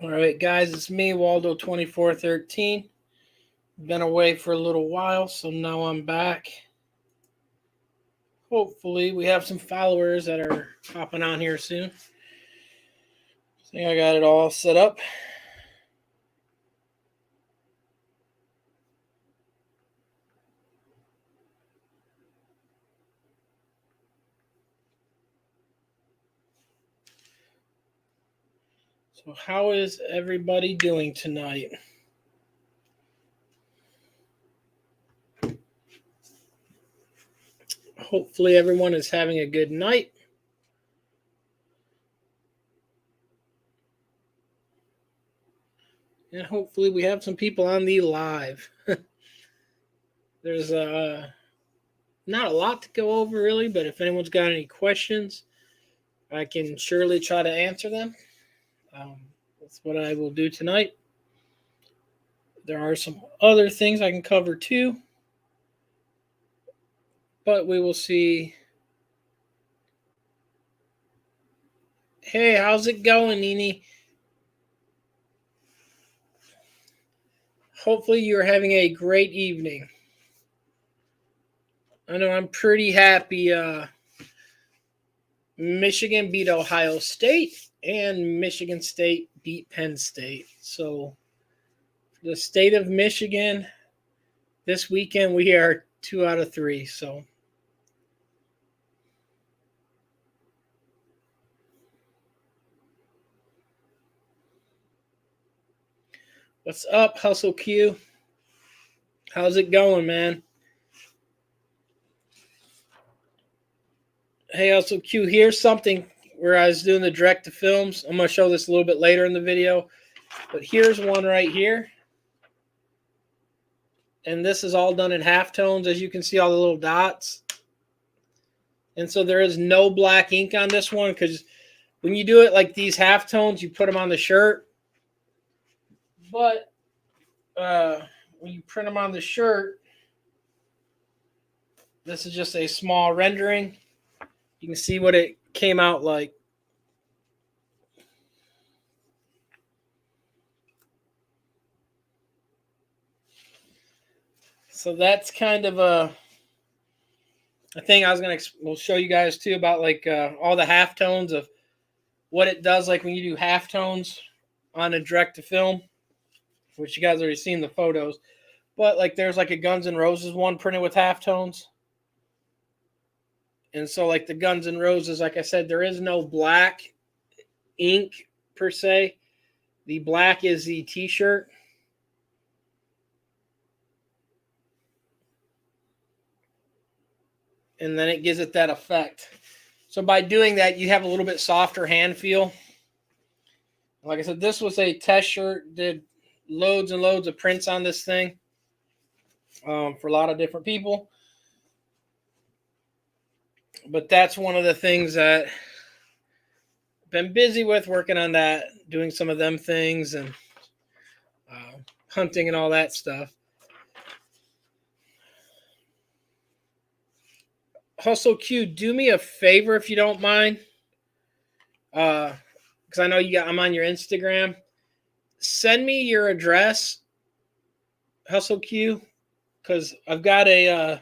All right, guys, it's me, Waldo 2413. Been away for a little while, so now I'm back. Hopefully, we have some followers that are hopping on here soon. I think I got it all set up. So, how is everybody doing tonight? Hopefully, everyone is having a good night. And hopefully, we have some people on the live. There's not a lot to go over, really, but if anyone's got any questions, I can surely try to answer them. That's what I will do tonight. There are some other things I can cover too, but we will see. Hey, how's it going, Nini? Hopefully you're having a great evening. I know I'm pretty happy. Michigan beat Ohio State, and Michigan State beat Penn State. So the state of Michigan, this weekend we are 2 out of 3. So what's up, Hustle Q? How's it going, man? Hey, Hustle Q, here's something where I was doing the direct to films. I'm going to show this a little bit later in the video, but here's one right here. And this is all done in halftones, as you can see all the little dots. And so there is no black ink on this one, because when you do it like these halftones, you put them on the shirt. But when you print them on the shirt, this is just a small rendering. You can see what it came out like. So that's kind of a thing I was going to we'll show you guys too, about like all the halftones of what it does, like when you do halftones on a direct to film, which you guys already seen the photos. But like there's like a Guns N' Roses one printed with halftones. And so like the Guns N' Roses, like I said, there is no black ink per se. The black is the t-shirt. And then it gives it that effect. So by doing that, you have a little bit softer hand feel. Like I said, this was a test shirt. Did loads and loads of prints on this thing for a lot of different people. But that's one of the things that I've been busy with, working on that, doing some of them things, and hunting and all that stuff. Hustle Q, do me a favor if you don't mind, because I know I'm on your Instagram. Send me your address, Hustle Q, because I've got a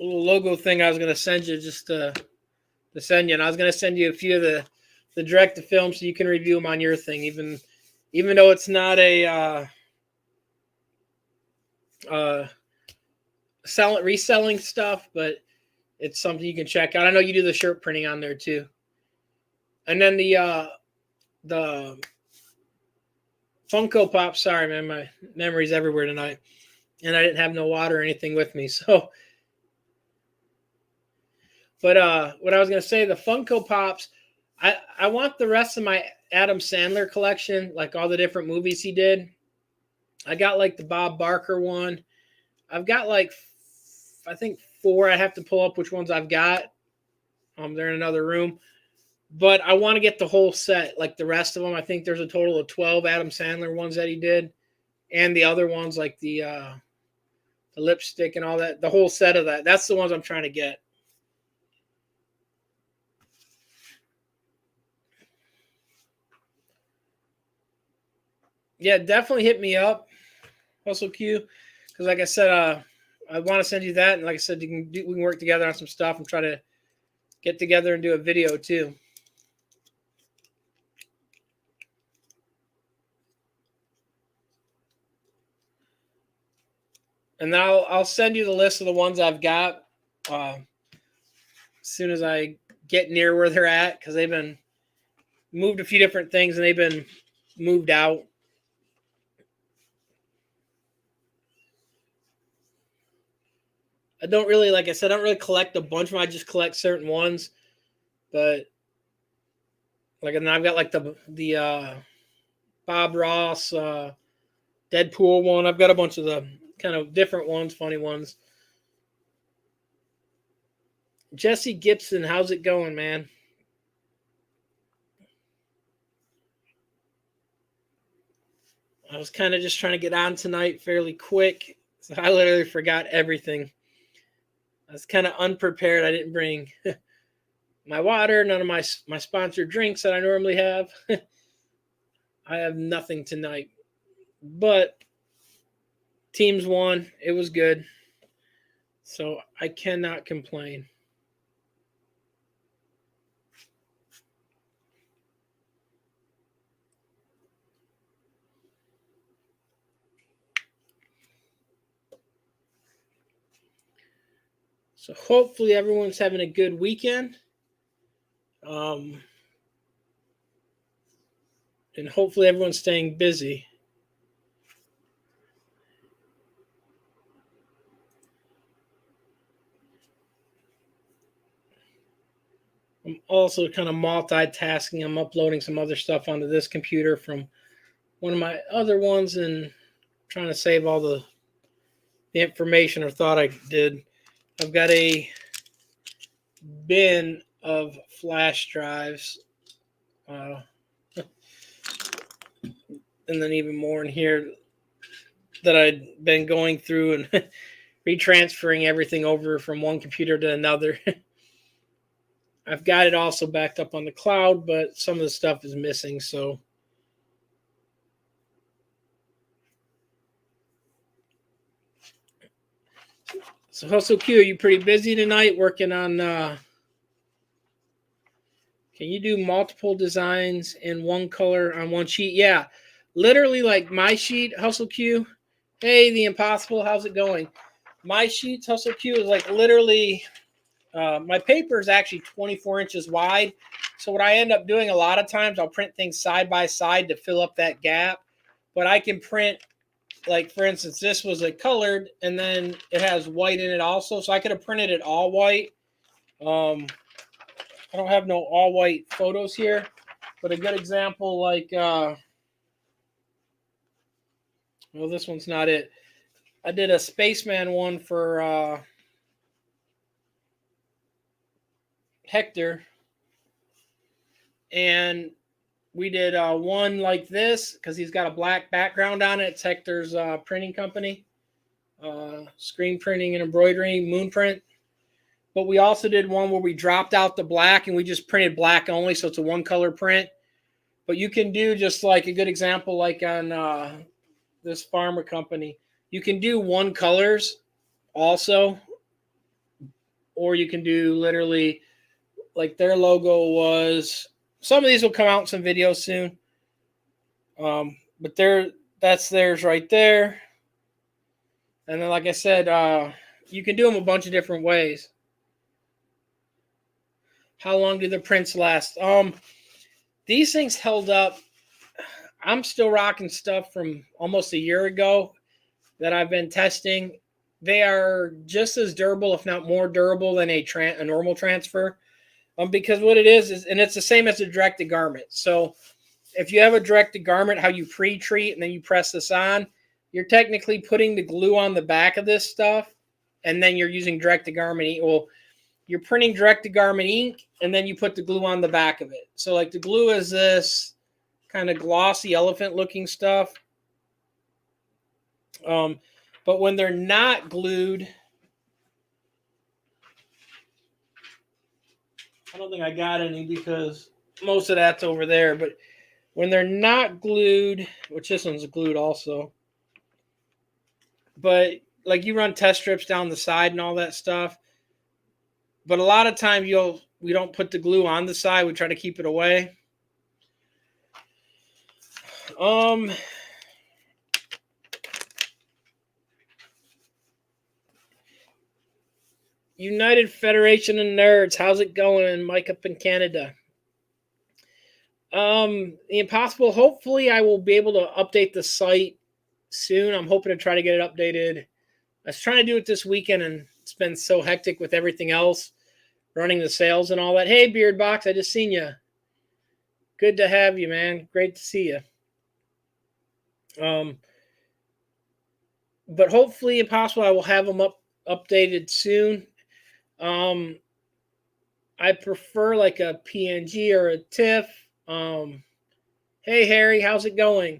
little logo thing I was going to send you, just to send you, and I was going to send you a few of the direct to film so you can review them on your thing, even though it's not a reselling stuff, but it's something you can check out. I know you do the shirt printing on there too. And then the Funko Pop. Sorry, man, my memory's everywhere tonight, and I didn't have no water or anything with me. So, but what I was gonna say, the Funko Pops, I want the rest of my Adam Sandler collection, like all the different movies he did. I got like the Bob Barker one. I've got like, I think 4. I have to pull up which ones I've got. They're in another room. But I want to get the whole set, like the rest of them. I think there's a total of 12 Adam Sandler ones that he did. And the other ones, like the lipstick and all that. The whole set of that. That's the ones I'm trying to get. yeah, definitely hit me up, Hustle Q, because like I said, I want to send you that, and like I said, we can work together on some stuff and try to get together and do a video too. And then I'll send you the list of the ones I've got as soon as I get near where they're at, because they've been moved a few different things and they've been moved out. I don't really, like I said, I don't really collect a bunch of them. I just collect certain ones. But like, and I've got like the Bob Ross Deadpool one. I've got a bunch of the kind of different ones, funny ones. Jesse Gibson, how's it going, man? I was kind of just trying to get on tonight fairly quick. So I literally forgot everything. I was kind of unprepared. I didn't bring my water, none of my sponsored drinks that I normally have. I have nothing tonight. But teams won. It was good. So I cannot complain. So hopefully everyone's having a good weekend. And hopefully everyone's staying busy. I'm also kind of multitasking. I'm uploading some other stuff onto this computer from one of my other ones and trying to save all the information, or thought I did. I've got a bin of flash drives, and then even more in here that I'd been going through and retransferring everything over from one computer to another. I've got it also backed up on the cloud, but some of the stuff is missing. So Hustle Q, are you pretty busy tonight working on can you do multiple designs in one color on one sheet? Yeah. Literally like my sheet, Hustle Q. Hey, the impossible, how's it going? My sheet, Hustle Q, is like literally my paper is actually 24 inches wide. So what I end up doing a lot of times, I'll print things side by side to fill up that gap. But I can print, like for instance, this was a colored, and then it has white in it also. So I could have printed it all white. I don't have no all white photos here, but a good example, like, well, this one's not it. I did a Spaceman one for Hector, and we did one like this because he's got a black background on it. It's Hector's printing company, screen printing and embroidery, moon print. But we also did one where we dropped out the black and we just printed black only, so it's a one color print. But you can do just like a good example, like on this farmer company, you can do one colors also, or you can do literally like their logo was. Some of these will come out in some videos soon, but that's theirs right there. And then, like I said, you can do them a bunch of different ways. How long do the prints last? These things held up. I'm still rocking stuff from almost a year ago that I've been testing. They are just as durable, if not more durable, than a normal transfer. Because what it is, and it's the same as a directed garment. So if you have a directed garment, how you pre-treat and then you press this on, you're technically putting the glue on the back of this stuff, and then you're using directed garment ink. Well, you're printing directed garment ink, and then you put the glue on the back of it. So like the glue is this kind of glossy elephant-looking stuff. But when they're not glued, I don't think I got any because most of that's over there. But when they're not glued, which this one's glued also, but like you run test strips down the side and all that stuff. But a lot of times we don't put the glue on the side. We try to keep it away. United Federation of Nerds, how's it going? Mike up in Canada. The Impossible, hopefully I will be able to update the site soon. I'm hoping to try to get it updated. I was trying to do it this weekend, and it's been so hectic with everything else, running the sales and all that. Hey, Beard Box, I just seen you. Good to have you, man. Great to see you. But hopefully, Impossible, I will have them updated soon. I prefer like a PNG or a TIFF. Hey, Harry, how's it going?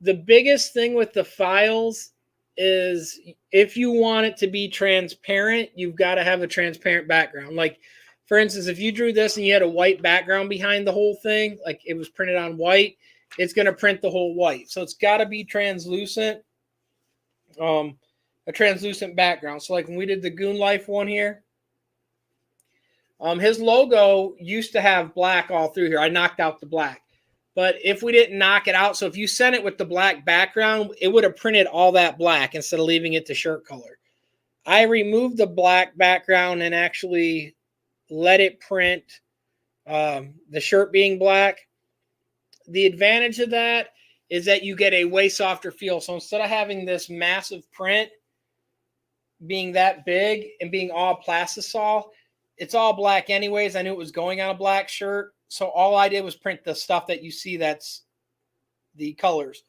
The biggest thing with the files is if you want it to be transparent, you've got to have a transparent background. Like, for instance, if you drew this and you had a white background behind the whole thing, like it was printed on white, it's going to print the whole white. So it's got to be translucent, a translucent background. So like when we did the Goon Life one here, his logo used to have black all through here. I knocked out the black. But if we didn't knock it out, so if you sent it with the black background, it would have printed all that black instead of leaving it to shirt color. I removed the black background and actually let it print the shirt being black. The advantage of that is that you get a way softer feel. So instead of having this massive print being that big and being all plastisol, it's all black anyways. I knew it was going on a black shirt. So all I did was print the stuff that you see that's the colors.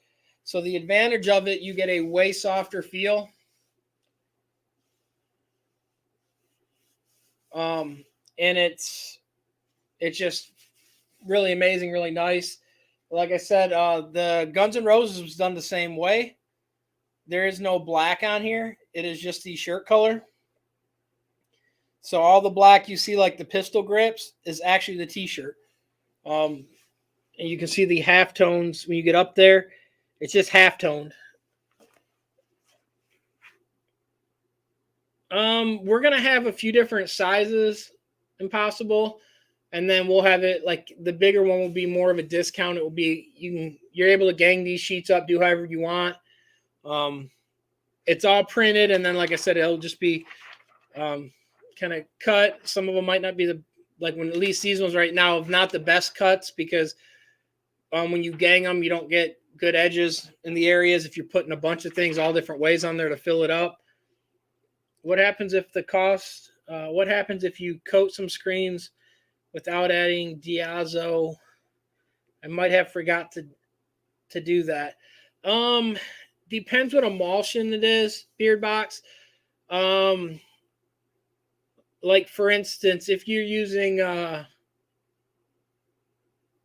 So the advantage of it, you get a way softer feel. And it's just really amazing, really nice. Like I said, the Guns N' Roses was done the same way. There is no black on here. It is just the shirt color. So all the black you see, like the pistol grips, is actually the t-shirt. And you can see the half tones when you get up there. It's just half toned. We're gonna have a few different sizes, Impossible, and then we'll have it like the bigger one will be more of a discount. It will be you're able to gang these sheets up, do however you want. It's all printed, and then like I said, it'll just be kind of cut. Some of them might not be like when at least these ones right now have not the best cuts because when you gang them, you don't get good edges in the areas if you're putting a bunch of things all different ways on there to fill it up. What happens if the cost? What happens if you coat some screens without adding diazo? I might have forgot to do that. Depends what emulsion it is, Beard Box. Like for instance, if you're using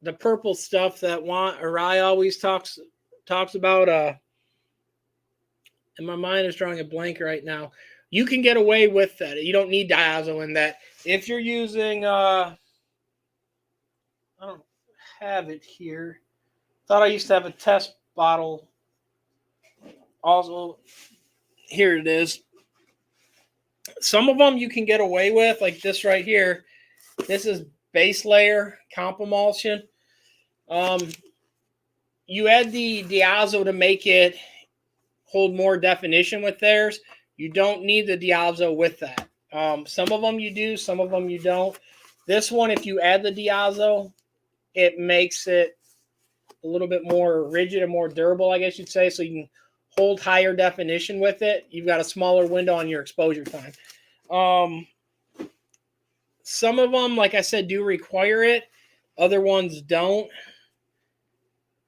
the purple stuff that Arai always talks about, and my mind is drawing a blank right now. You can get away with that. You don't need diazo in that. If you're using, I don't have it here. Thought I used to have a test bottle. Also, here it is. Some of them you can get away with, like this right here. This is base layer comp emulsion. You add the diazo to make it hold more definition with theirs. You don't need the diazo with that. Some of them you do, some of them you don't. This one, if you add the diazo, it makes it a little bit more rigid and more durable, I guess you'd say, so you can hold higher definition with it. You've got a smaller window on your exposure time. Some of them, like I said, do require it. Other ones don't.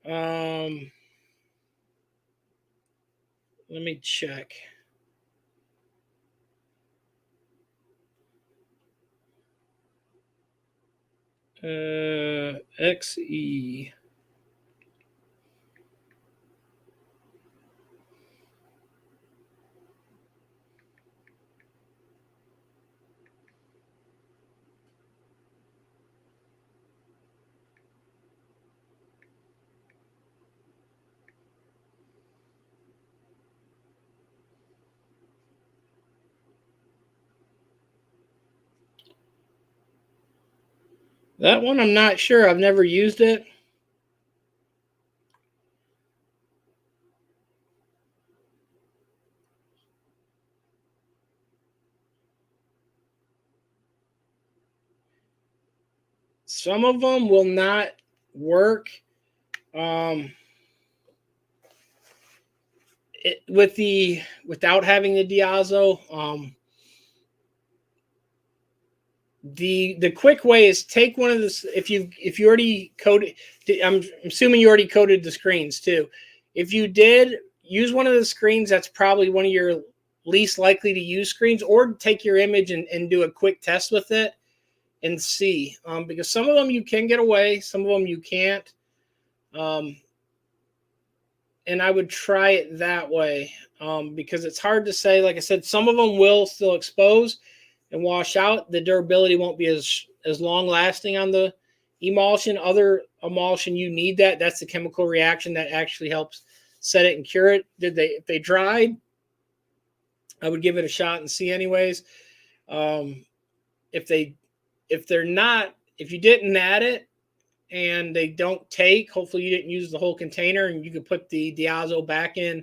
Let me check. XE. That one I'm not sure. I've never used it. Some of them will not work. Um, without having the diazo. The quick way is take one of the if you already coded. I'm assuming you already coded the screens too. If you did, use one of the screens that's probably one of your least likely to use screens, or take your image and do a quick test with it and see. Because some of them you can get away, some of them you can't. And I would try it that way, because it's hard to say. Like I said, some of them will still expose and wash out. The durability won't be as long lasting on the emulsion. Other emulsion, you need that. That's the chemical reaction that actually helps set it and cure it. If they dried, I would give it a shot and see anyways. If they're not, if you didn't add it and they don't take, hopefully you didn't use the whole container, and you can put the diazo back in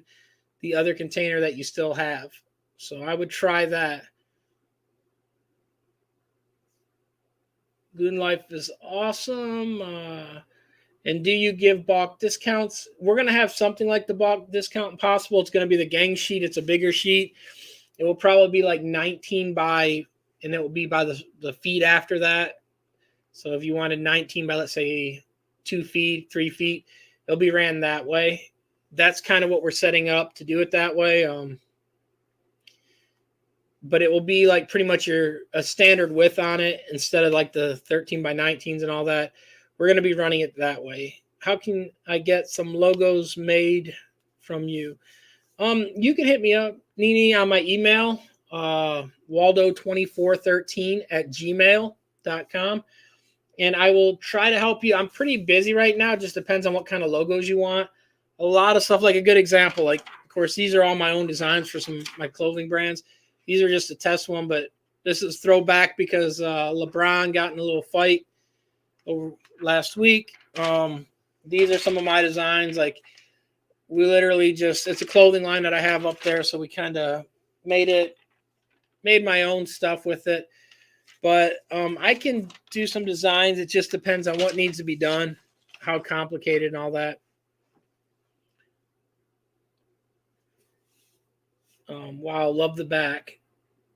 the other container that you still have. So I would try that. Goon Life is awesome. And do you give bulk discounts? We're going to have something like the bulk discount possible. It's going to be the gang sheet. It's a bigger sheet. It will probably be like 19 by, and it will be by the feet after that. So if you wanted 19 by, let's say, 2 feet, 3 feet, it'll be ran that way. That's kind of what we're setting up to do it that way. But it will be like pretty much a standard width on it instead of like the 13 by 19s and all that. We're going to be running it that way. How can I get some logos made from you? You can hit me up, Nini, on my email, waldo2413@gmail.com. And I will try to help you. I'm pretty busy right now. It just depends on what kind of logos you want. A lot of stuff, like a good example, like, of course, these are all my own designs for some of my clothing brands. These are just a test one, but this is throwback because LeBron got in a little fight over last week. These are some of my designs. Like, we literally just, it's a clothing line that I have up there, so we kind of made my own stuff with it. But I can do some designs. It just depends on what needs to be done, how complicated and all that. Wow, love the back.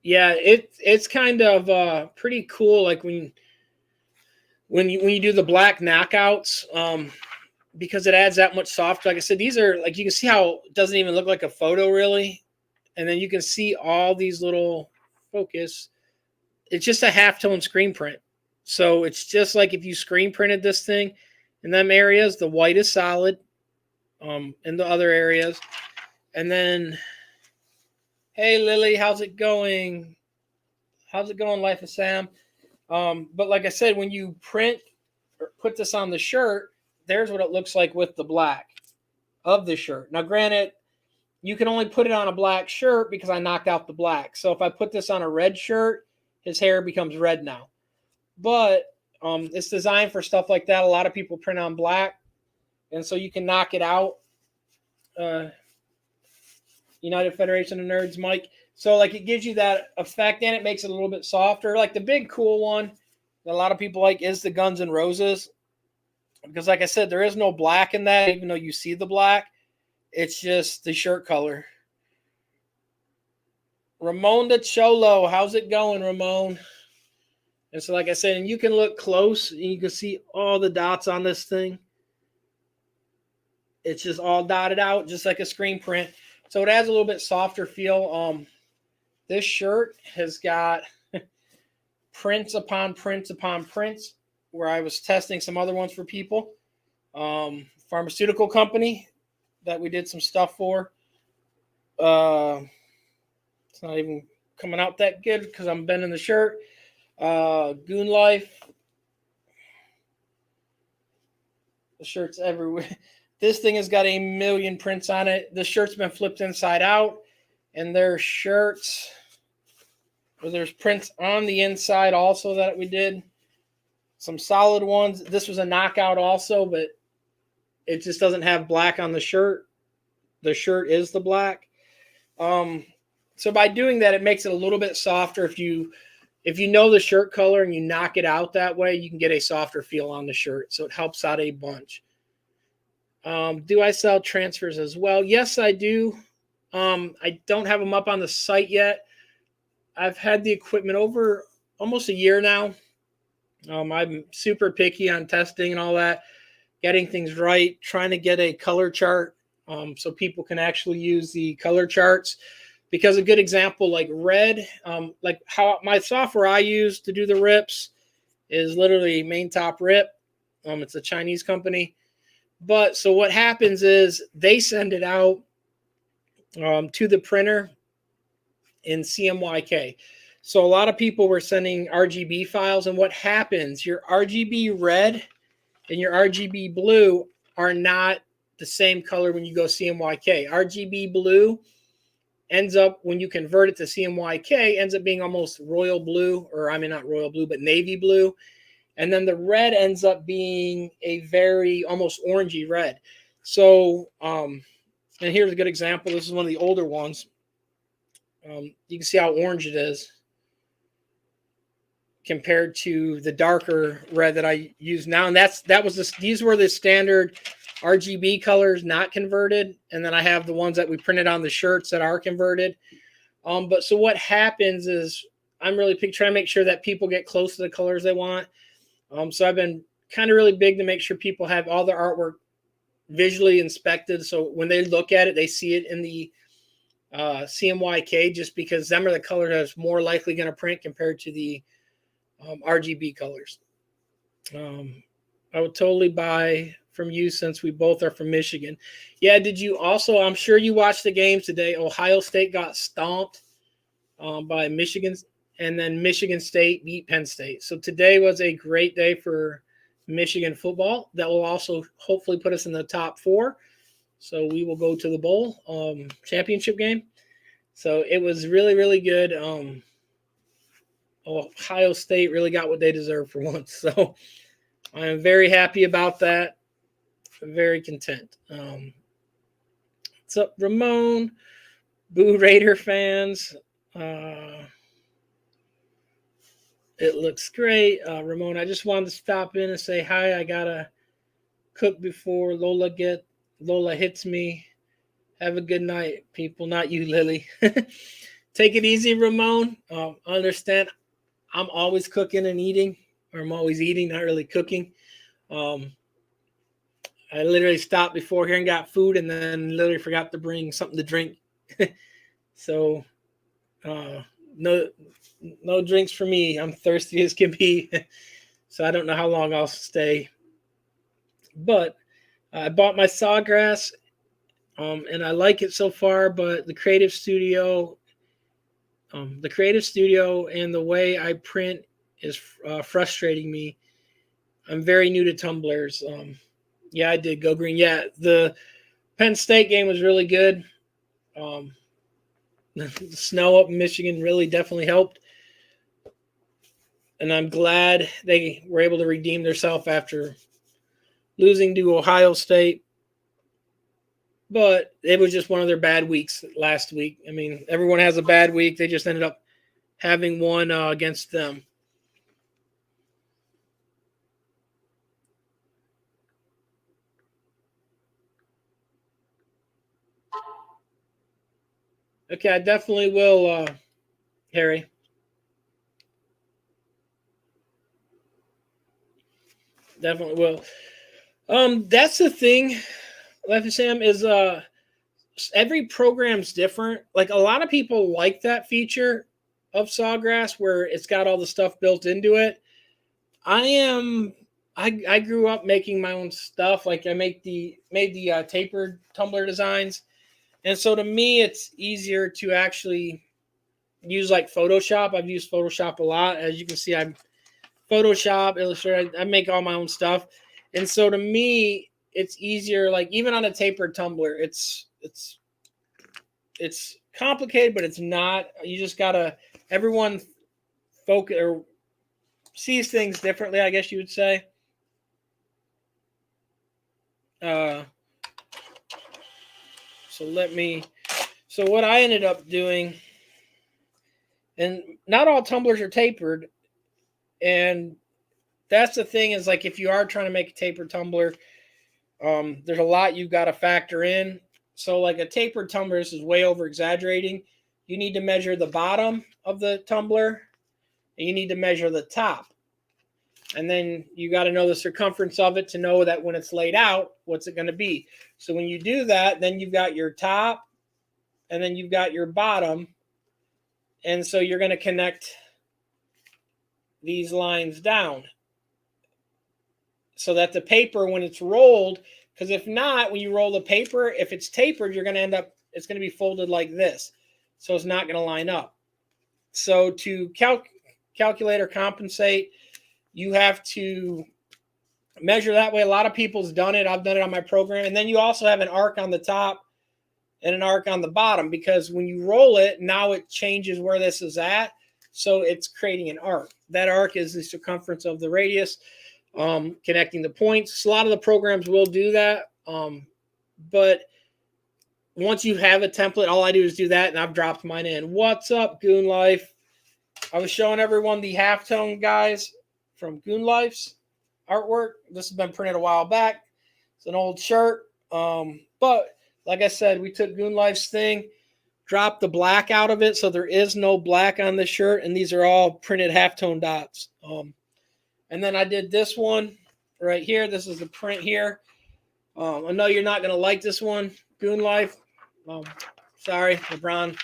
Yeah, it's kind of pretty cool. Like when you do the black knockouts, because it adds that much softer. Like I said, these are, like, you can see how it doesn't even look like a photo really, and then you can see all these little focus. It's just a halftone screen print. So it's just like if you screen printed this thing in them areas, the white is solid in the other areas. And then, hey, Lily, how's it going? How's it going, Life of Sam? But like I said, when you print or put this on the shirt, there's what it looks like with the black of the shirt. Now, granted, you can only put it on a black shirt because I knocked out the black. So if I put this on a red shirt, his hair becomes red now. But it's designed for stuff like that. A lot of people print on black, and so you can knock it out. United Federation of Nerds, Mike. So like it gives you that effect, and it makes it a little bit softer. Like the big cool one that a lot of people like is the Guns N' Roses, because like I said, there is no black in that, even though you see the black. It's just the shirt color. Ramon the Cholo, how's it going, Ramon? And so, like I said, and you can look close and you can see all the dots on this thing. It's just all dotted out, just like a screen print. So it adds a little bit softer feel. This shirt has got prints upon prints upon prints, where I was testing some other ones for people. Pharmaceutical company that we did some stuff for. It's not even coming out that good because I'm bending the shirt. Goon Life. The shirt's everywhere. This thing has got a million prints on it. The shirt's been flipped inside out, and there's shirts where there's prints on the inside also that we did. some solid ones. This was a knockout also, but it just doesn't have black on the shirt. The shirt is the black. So by doing that, it makes it a little bit softer. If you know the shirt color and you knock it out that way, you can get a softer feel on the shirt. So it helps out a bunch. Do I sell transfers as well? Yes, I do. I don't have them up on the site yet. I've had the equipment over almost a year now. I'm super picky on testing and all that, getting things right, trying to get a color chart so people can actually use the color charts. Because a good example, like red, like how my software I use to do the rips is literally Main Top Rip. It's a Chinese company. But so what happens is they send it out to the printer in CMYK. So a lot of people were sending RGB files, and what happens, your RGB red and your RGB blue are not the same color when you go CMYK. RGB blue ends up, when you convert it to CMYK, ends up being almost royal blue, or I mean not royal blue, but navy blue. And then the red ends up being a very almost orangey red. So, and here's a good example. This is one of the older ones. You can see how orange it is compared to the darker red that I use now. And these were the standard RGB colors, not converted. And then I have the ones that we printed on the shirts that are converted. But so what happens is I'm really trying to make sure that people get close to the colors they want. So I've been kind of really big to make sure people have all their artwork visually inspected. So when they look at it, they see it in the CMYK, just because them are the colors that's more likely going to print compared to the RGB colors. I would totally buy from you since we both are from Michigan. Yeah, did you also, I'm sure you watched the games today. Ohio State got stomped by Michigan, and then Michigan State beat Penn State. So today was a great day for Michigan football. That will also hopefully put us in the top 4. So we will go to the bowl championship game. So it was really, really good. Ohio State really got what they deserve for once. So I am very happy about that. Very content. What's up, Ramon? Boo Raider fans. It looks great. Ramon, I just wanted to stop in and say hi. I got to cook before Lola hits me. Have a good night, people. Not you, Lily. Take it easy, Ramon. Understand, I'm always cooking and eating, or I'm always eating, not really cooking. I literally stopped before here and got food, and then literally forgot to bring something to drink. So, no drinks for me. I'm thirsty as can be. So I don't know how long I'll stay. But I bought my sawgrass, and I like it so far. But the creative studio and the way I print is frustrating me. I'm very new to tumblers. Yeah, I did go green. Yeah, the Penn State game was really good. The snow up in Michigan really definitely helped. And I'm glad they were able to redeem themselves after losing to Ohio State. But it was just one of their bad weeks last week. I mean, everyone has a bad week. They just ended up having one against them. Okay, I definitely will, Harry. Definitely will. That's the thing, Lefty Sam, is every program's different. Like a lot of people like that feature of Sawgrass where it's got all the stuff built into it. I grew up making my own stuff. Like I made the tapered tumbler designs. And so to me, it's easier to actually use like Photoshop. I've used Photoshop a lot. As you can see, I'm Photoshop, Illustrator. I make all my own stuff. And so to me, it's easier. Like even on a tapered tumbler, it's complicated, but it's not. You just gotta everyone focus or sees things differently, I guess you would say. So what I ended up doing, and not all tumblers are tapered, and that's the thing is like if you are trying to make a tapered tumbler, there's a lot you've got to factor in. So like a tapered tumbler, this is way over exaggerating. You need to measure the bottom of the tumbler, and you need to measure the top. And then you got to know the circumference of it to know that when it's laid out, what's it going to be. So when you do that, then you've got your top, and then you've got your bottom. And so you're going to connect these lines down so that the paper, when it's rolled, because if not, when you roll the paper, if it's tapered, you're going to end up, it's going to be folded like this. So it's not going to line up. So to calculate or compensate, you have to measure that way. A lot of people's done it. I've done it on my program. And then you also have an arc on the top and an arc on the bottom, because when you roll it, now it changes where this is at. So it's creating an arc. That arc is the circumference of the radius, connecting the points. So a lot of the programs will do that. But once you have a template, all I do is do that, and I've dropped mine in. What's up, Goon Life? I was showing everyone the halftone guys from Goon Life's artwork. This has been printed a while back. It's an old shirt. But like I said, we took Goon Life's thing, dropped the black out of it, so there is no black on the shirt, and these are all printed halftone dots. And then I did this one right here. This is the print here. I know you're not going to like this one, Goon Life. Sorry, LeBron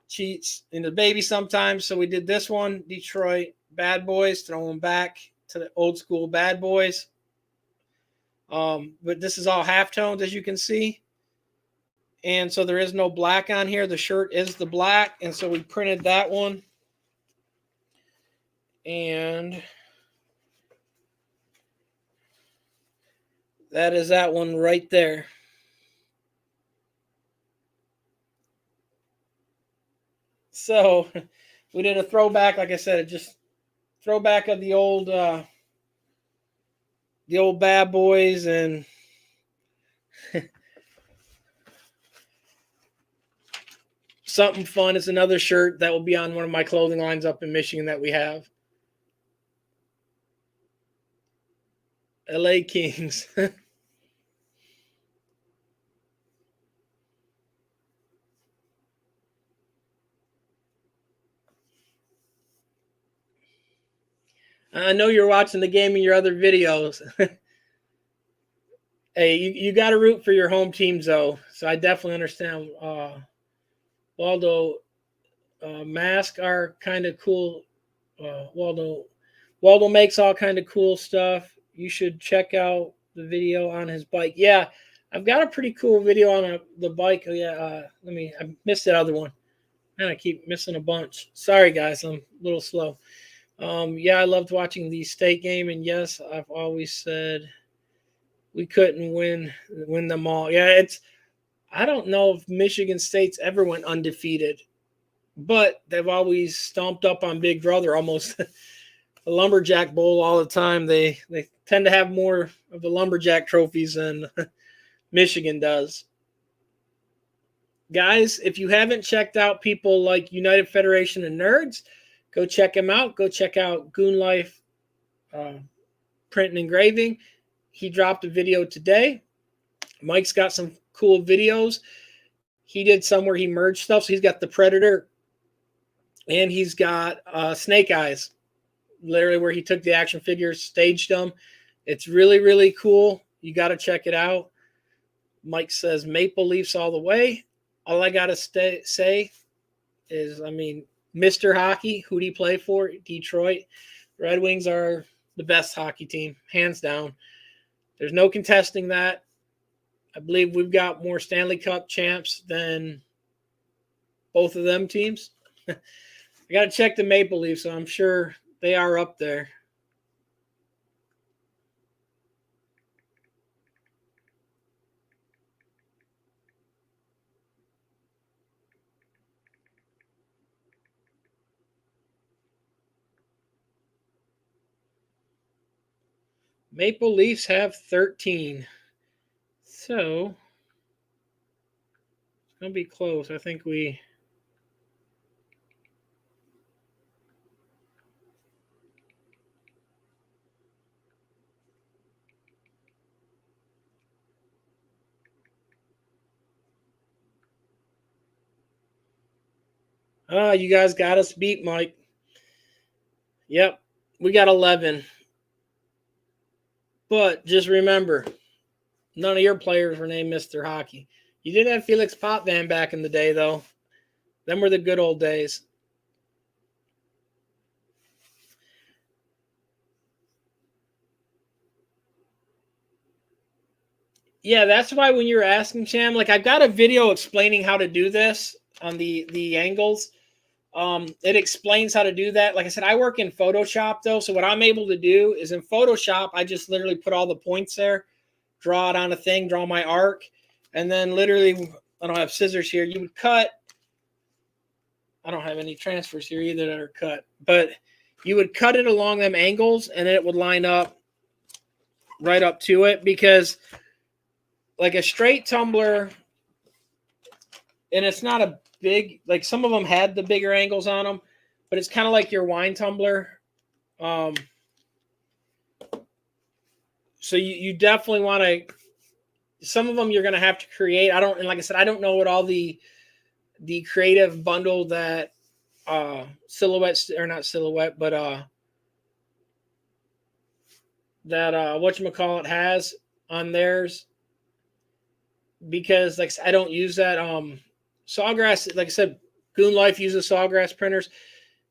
cheats in the baby sometimes. So we did this one, Detroit Bad Boys, throwing back to the old school Bad Boys. But this is all halftones, as you can see. And so there is no black on here. The shirt is the black. And so we printed that one. And that is that one right there. So we did a throwback, like I said, just throwback of the old Bad Boys, and something fun. It's another shirt that will be on one of my clothing lines up in Michigan that we have. LA Kings. I know you're watching the game in your other videos. Hey, you got to root for your home teams, though. So I definitely understand. Waldo masks are kind of cool. Waldo makes all kind of cool stuff. You should check out the video on his bike. Yeah, I've got a pretty cool video on the bike. Oh, yeah, I missed that other one. Man, I keep missing a bunch. Sorry, guys, I'm a little slow. Yeah, I loved watching the state game, and yes, I've always said we couldn't win them all. Yeah, I don't know if Michigan State's ever went undefeated, but they've always stomped up on Big Brother, almost a lumberjack bowl all the time. They tend to have more of the lumberjack trophies than Michigan does. Guys, if you haven't checked out people like United Federation of Nerds, go check them out. Go check out Goon Life Print and Engraving. He dropped a video today. Mike's got some cool videos. He did some where he merged stuff. So he's got the Predator and he's got Snake Eyes, literally where he took the action figures, staged them. It's really, really cool. You got to check it out. Mike says Maple Leafs all the way. All I got to say is, Mr. Hockey, who do you play for? Detroit. Red Wings are the best hockey team, hands down. There's no contesting that. I believe we've got more Stanley Cup champs than both of them teams. I got to check the Maple Leafs, so I'm sure they are up there. Maple Leafs have 13. So it's going to be close. I think we... you guys got us beat, Mike. Yep, we got 11. But just remember, none of your players were named Mr. Hockey. You did have Felix Potvin back in the day, though. Them were the good old days. Yeah, that's why when you're asking, Cham, like I've got a video explaining how to do this on the angles. It explains how to do that. Like I said, I work in Photoshop though, so what I'm able to do is in Photoshop, I just literally put all the points there, draw it on a thing, draw my arc, and then literally, I don't have scissors here. You would cut. I don't have any transfers here either that are cut, but you would cut it along them angles, and it would line up right up to it because, like a straight tumbler, and it's not a big, like some of them had the bigger angles on them, but it's kind of like your wine tumbler. So you definitely want to, some of them you're going to have to create. And like I said, I don't know what all the creative bundle that Silhouette, or not Silhouette, but that whatchamacallit has on theirs, because like I don't use that. Sawgrass, like I said, Goon Life uses Sawgrass printers.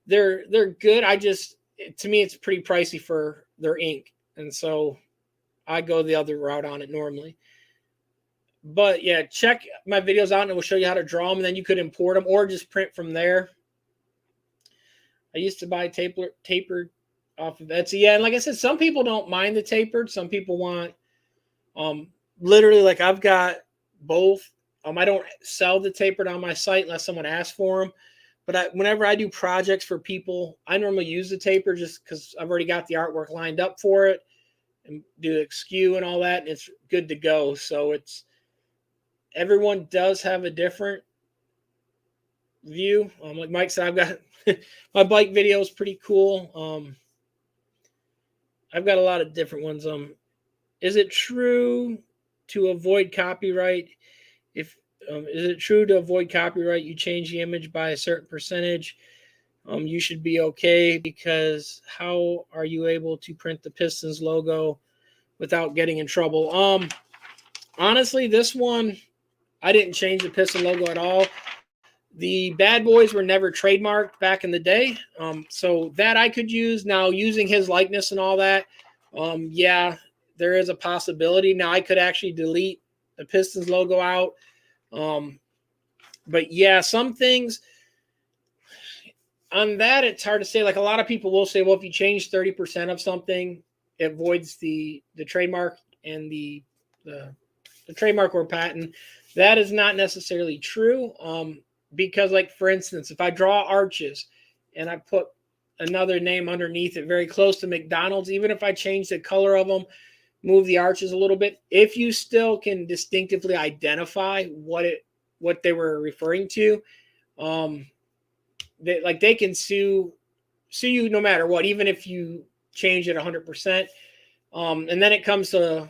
They're good. To me, it's pretty pricey for their ink, and so I go the other route on it normally. But yeah, check my videos out and it will show you how to draw them, and then you could import them or just print from there. I used to buy tapered off of Etsy. Yeah, and like I said, some people don't mind the tapered. Some people want literally, like I've got both. I don't sell the tapered on my site unless someone asks for them. But whenever I do projects for people, I normally use the taper just because I've already got the artwork lined up for it and do the skew and all that, and it's good to go. So everyone does have a different view. Like Mike said, I've got my bike video is pretty cool. I've got a lot of different ones. Is it true to avoid copyright? Is it true to avoid copyright? You change the image by a certain percentage. You should be okay, because how are you able to print the Pistons logo without getting in trouble? Honestly, this one, I didn't change the Piston logo at all. The Bad Boys were never trademarked back in the day. So that I could use. Now, using his likeness and all that, yeah, there is a possibility. Now, I could actually delete the Pistons logo out. But yeah, some things on that, it's hard to say. Like a lot of people will say, well, if you change 30% of something, it voids the trademark and the trademark or patent. That is not necessarily true. Because like, for instance, if I draw arches and I put another name underneath it very close to McDonald's, even if I change the color of them, move the arches a little bit, if you still can distinctively identify what they were referring to, they can sue you no matter what, even if you change it 100%. And then it comes to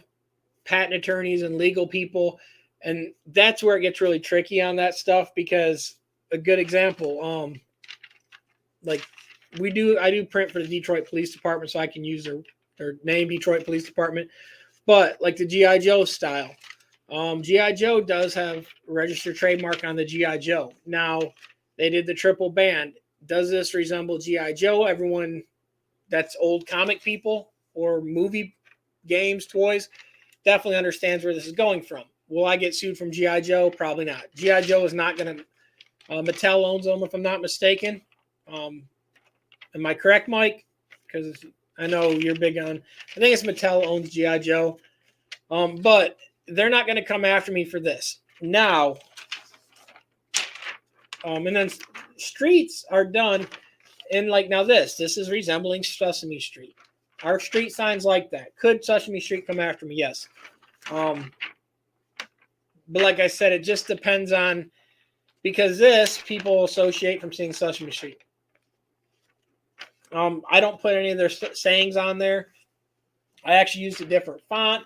patent attorneys and legal people, and that's where it gets really tricky on that stuff. Because a good example, like I do print for the Detroit Police Department, so I can use their name, Detroit Police Department. But like the G.I. Joe style, G.I. Joe does have a registered trademark on the G.I. Joe. Now, they did the triple band. Does this resemble G.I. Joe? Everyone that's old comic people or movie games, toys, definitely understands where this is going from. Will I get sued from G.I. Joe? Probably not. G.I. Joe is not going to... Mattel owns them, if I'm not mistaken. Am I correct, Mike? Because I know you're big on... I think it's Mattel owns G.I. Joe. But they're not going to come after me for this. Now, and then streets are done. And like now this is resembling Sesame Street. Our street signs like that. Could Sesame Street come after me? Yes. But like I said, it just depends on, because this people associate from seeing Sesame Street. I don't put any of their sayings on there. I actually used a different font.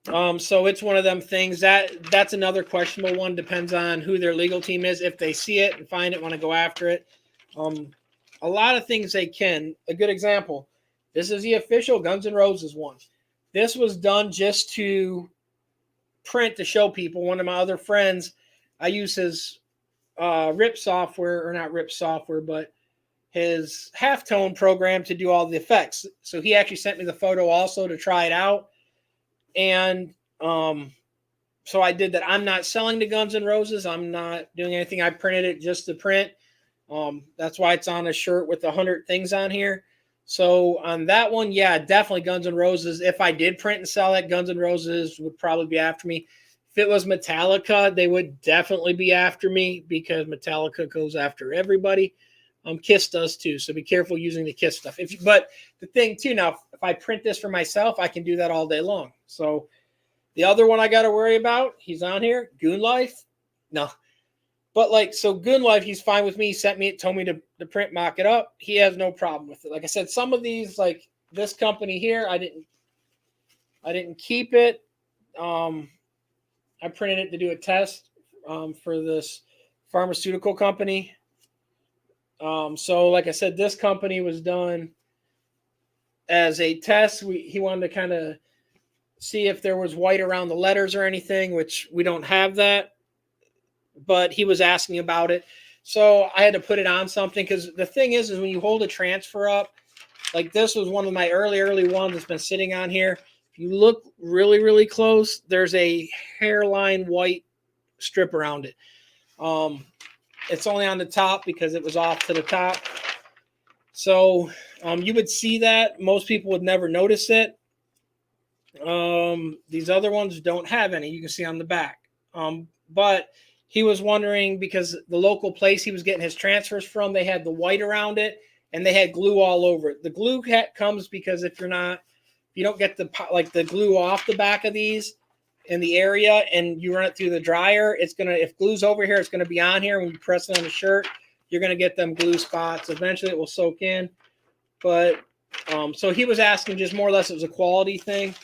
So it's one of them things that's another questionable one. Depends on who their legal team is. If they see it and find it, want to go after it. A lot of things they can. A good example. This is the official Guns N' Roses one. This was done just to print to show people. One of my other friends, I use his RIP software, or not RIP software, but his halftone program to do all the effects. So he actually sent me the photo also to try it out. And so I did that. I'm not selling the Guns N' Roses. I'm not doing anything. I printed it just to print. That's why it's on a shirt with 100 things on here. So on that one, yeah, definitely Guns N' Roses. If I did print and sell it, Guns N' Roses would probably be after me. If it was Metallica, they would definitely be after me, because Metallica goes after everybody. Kiss does too, so be careful using the Kiss stuff. But the thing too, now if I print this for myself, I can do that all day long. So the other one I got to worry about, he's on here, Goon Life. No, but Goon Life, he's fine with me. He sent me it, told me to print, mock it up. He has no problem with it. Like I said, some of these, like this company here, I didn't keep it. I printed it to do a test for this pharmaceutical company. So like I said, this company was done as a test. He wanted to kind of see if there was white around the letters or anything, which we don't have that, but he was asking about it. So I had to put it on something, because the thing is when you hold a transfer up, like this was one of my early ones that's been sitting on here. If you look really, really close, there's a hairline white strip around it. It's only on the top because it was off to the top. So you would see that. Most people would never notice it. These other ones don't have any. You can see on the back. But he was wondering, because the local place he was getting his transfers from, they had the white around it and they had glue all over it. The glue comes because if you don't get the glue off the back of these in the area and you run it through the dryer, if glue's over here, it's gonna be on here. When you press it on the shirt, you're gonna get them glue spots. Eventually it will soak in. But so he was asking just more or less, it was a quality thing,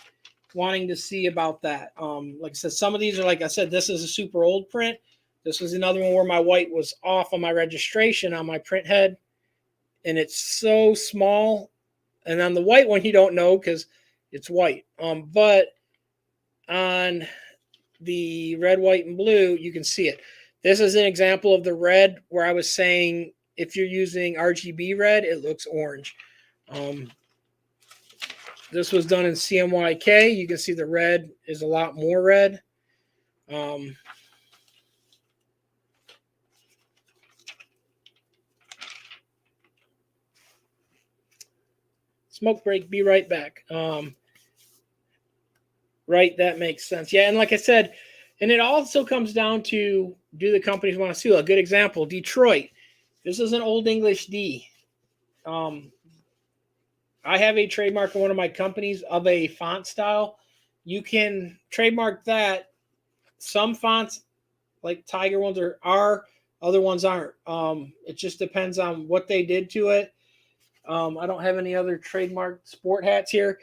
wanting to see about that. Like I said, some of these are, like I said, this is a super old print. This was another one where my white was off on my registration on my print head, and it's so small. And on the white one, you don't know because it's white. But on the red, white, and blue, you can see it. This is an example of the red where I was saying if you're using RGB red, it looks orange. This was done in CMYK. You can see the red is a lot more red. Smoke break, be right back. Right, that makes sense. Yeah, and like I said, and it also comes down to, do the companies want to sue? A good example, Detroit. This is an Old English D. I have a trademark in one of my companies of a font style. You can trademark that. Some fonts, like Tiger ones, are other ones aren't. It just depends on what they did to it. I don't have any other trademark sport hats here,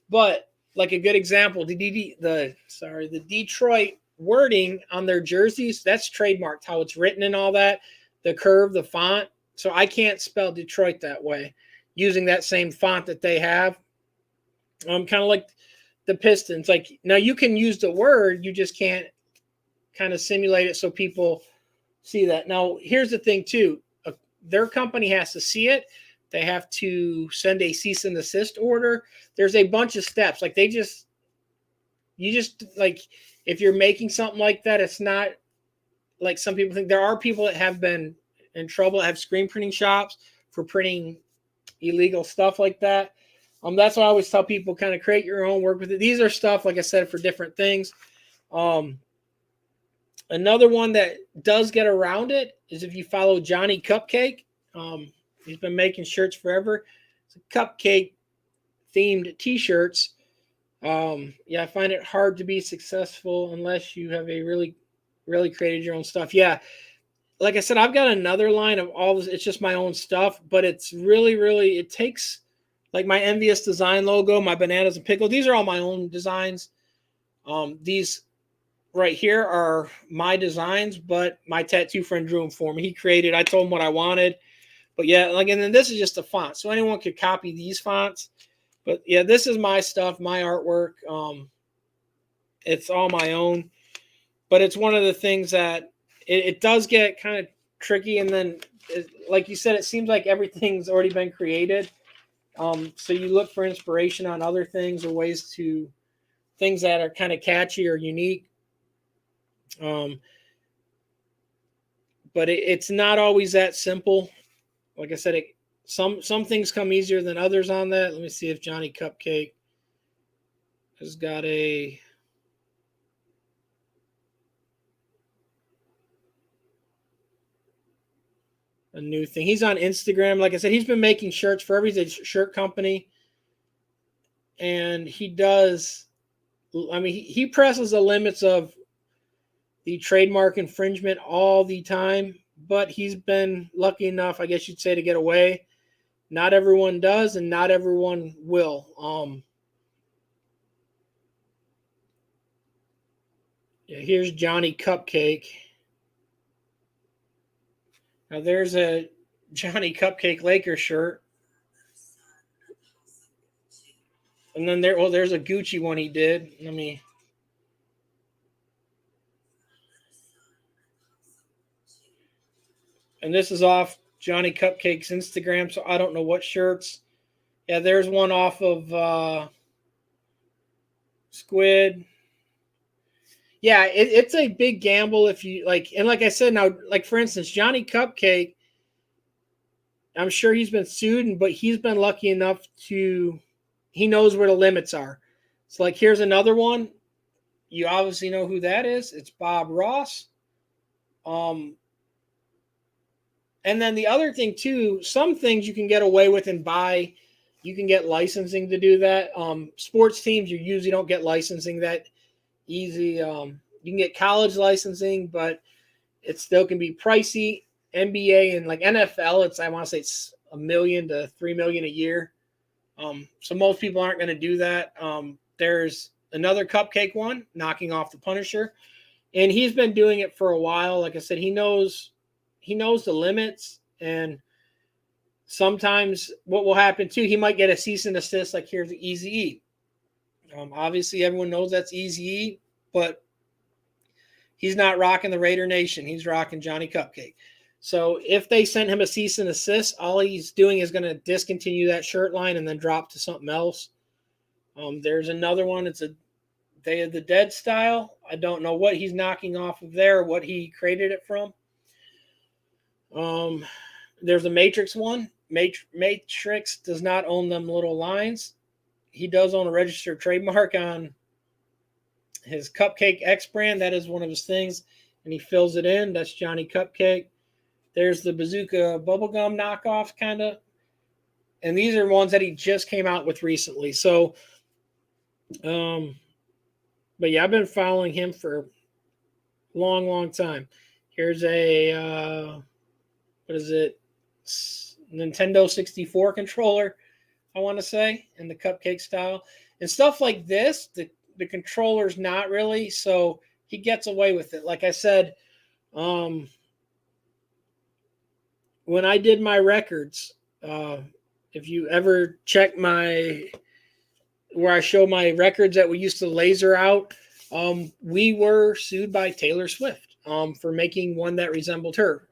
but like a good example, the Detroit wording on their jerseys, that's trademarked, how it's written and all that, the curve, the font. So I can't spell Detroit that way using that same font that they have. Kind of like the Pistons. Like, now you can use the word, you just can't kind of simulate it so people see that. Now, here's the thing too. Their company has to see it. They have to send a cease and desist order. There's a bunch of steps. Like you just like, if you're making something like that, it's not like some people think. There are people that have been in trouble, have screen printing shops for printing illegal stuff like that. That's why I always tell people, kind of create your own, work with it. These are stuff, like I said, for different things. Another one that does get around it is if you follow Johnny Cupcake. He's been making shirts forever. cupcake themed t-shirts. Yeah, I find it hard to be successful unless you have a really created your own stuff. Yeah, like I said, I've got another line of all this. It's just my own stuff, but it's really it takes like my Envious Design logo, my bananas and pickle. These are all my own designs. These right here are my designs, but my tattoo friend drew them for me. He created. I told him what I wanted, but yeah, like, and then this is just a font, so anyone could copy these fonts. But yeah, this is my stuff, my artwork. It's all my own, but it's one of the things that it does get kind of tricky. And then, like you said, it seems like everything's already been created. So you look for inspiration on other things or ways to things that are kind of catchy or unique. But it's not always that simple. Like I said, some things come easier than others on that. Let me see if Johnny Cupcake has got a new thing. He's on Instagram. Like I said, he's been making shirts for every shirt company. And he does, I mean, he presses the limits of the trademark infringement all the time, but he's been lucky enough, I guess you'd say, to get away. Not everyone does, and not everyone will. Yeah, here's Johnny Cupcake. Now there's a Johnny Cupcake Lakers shirt. And then there's a Gucci one he did. Let me. And this is off Johnny Cupcake's Instagram, so I don't know what shirts. Yeah, there's one off of Squid. Yeah, it's a big gamble if you like. And like I said, now, like for instance, Johnny Cupcake, I'm sure he's been sued, but he's been lucky enough to, he knows where the limits are. So like, here's another one. You obviously know who that is. It's Bob Ross. And then the other thing too, some things you can get away with and buy. You can get licensing to do that. Sports teams, you usually don't get licensing that easy. You can get college licensing, but it still can be pricey. NBA and like NFL, I want to say it's $1 million to $3 million a year. So most people aren't going to do that. There's another Cupcake one, knocking off the Punisher, and he's been doing it for a while. Like I said, he knows the limits, and sometimes what will happen too, he might get a cease and desist. Like here's the Eazy-E. Obviously, everyone knows that's Eazy-E, but he's not rocking the Raider Nation. He's rocking Johnny Cupcake. So if they send him a cease and desist, all he's doing is going to discontinue that shirt line and then drop to something else. There's another one. It's a Day of the Dead style. I don't know what he's knocking off of there, what he created it from. There's a Matrix one. Matrix does not own them little lines. He does own a registered trademark on his Cupcake X brand. That is one of his things, and he fills it in. That's Johnny Cupcake. There's the Bazooka bubblegum knockoff kind of, and these are ones that he just came out with recently. So, but yeah, I've been following him for a long time. Here's a what is it? Nintendo 64 controller, I want to say, in the Cupcake style. And stuff like this, the controller's not really, so he gets away with it. Like I said, when I did my records, if you ever check where I show my records that we used to laser out, we were sued by Taylor Swift for making one that resembled her.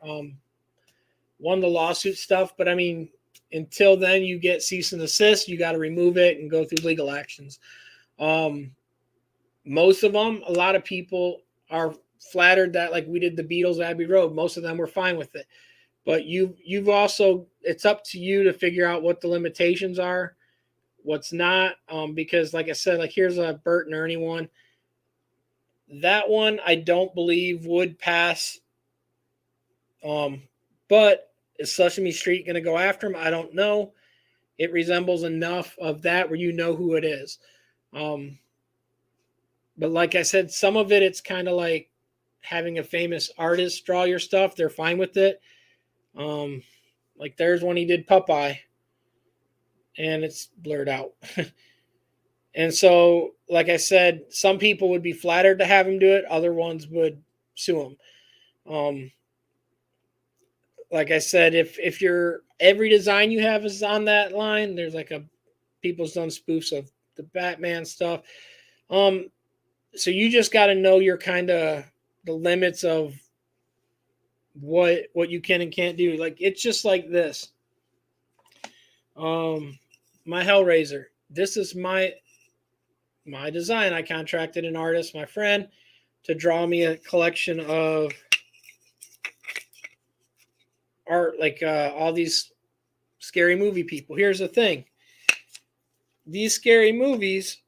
Won the lawsuit stuff, but I mean, until then, you get cease and desist. You got to remove it and go through legal actions. Most of them, a lot of people are flattered that like we did the Beatles Abbey Road. Most of them were fine with it, but you've also, it's up to you to figure out what the limitations are, what's not. Because like I said, like here's a Bert and Ernie one. That one I don't believe would pass. But is Sesame Street going to go after him? I don't know. it resembles enough of that where you know who it is. But like I said, some of it, it's kind of like having a famous artist draw your stuff. They're fine with it. Like there's one he did Popeye, and it's blurred out. And so, like I said, some people would be flattered to have him do it. Other ones would sue him. Like I said, if your every design you have is on that line, there's like people's done spoofs of the Batman stuff. So you just got to know your kind of the limits of what you can and can't do. Like it's just like this. My Hellraiser. This is my design. I contracted an artist, my friend, to draw me a collection of art, like all these scary movie people. Here's the thing. These scary movies,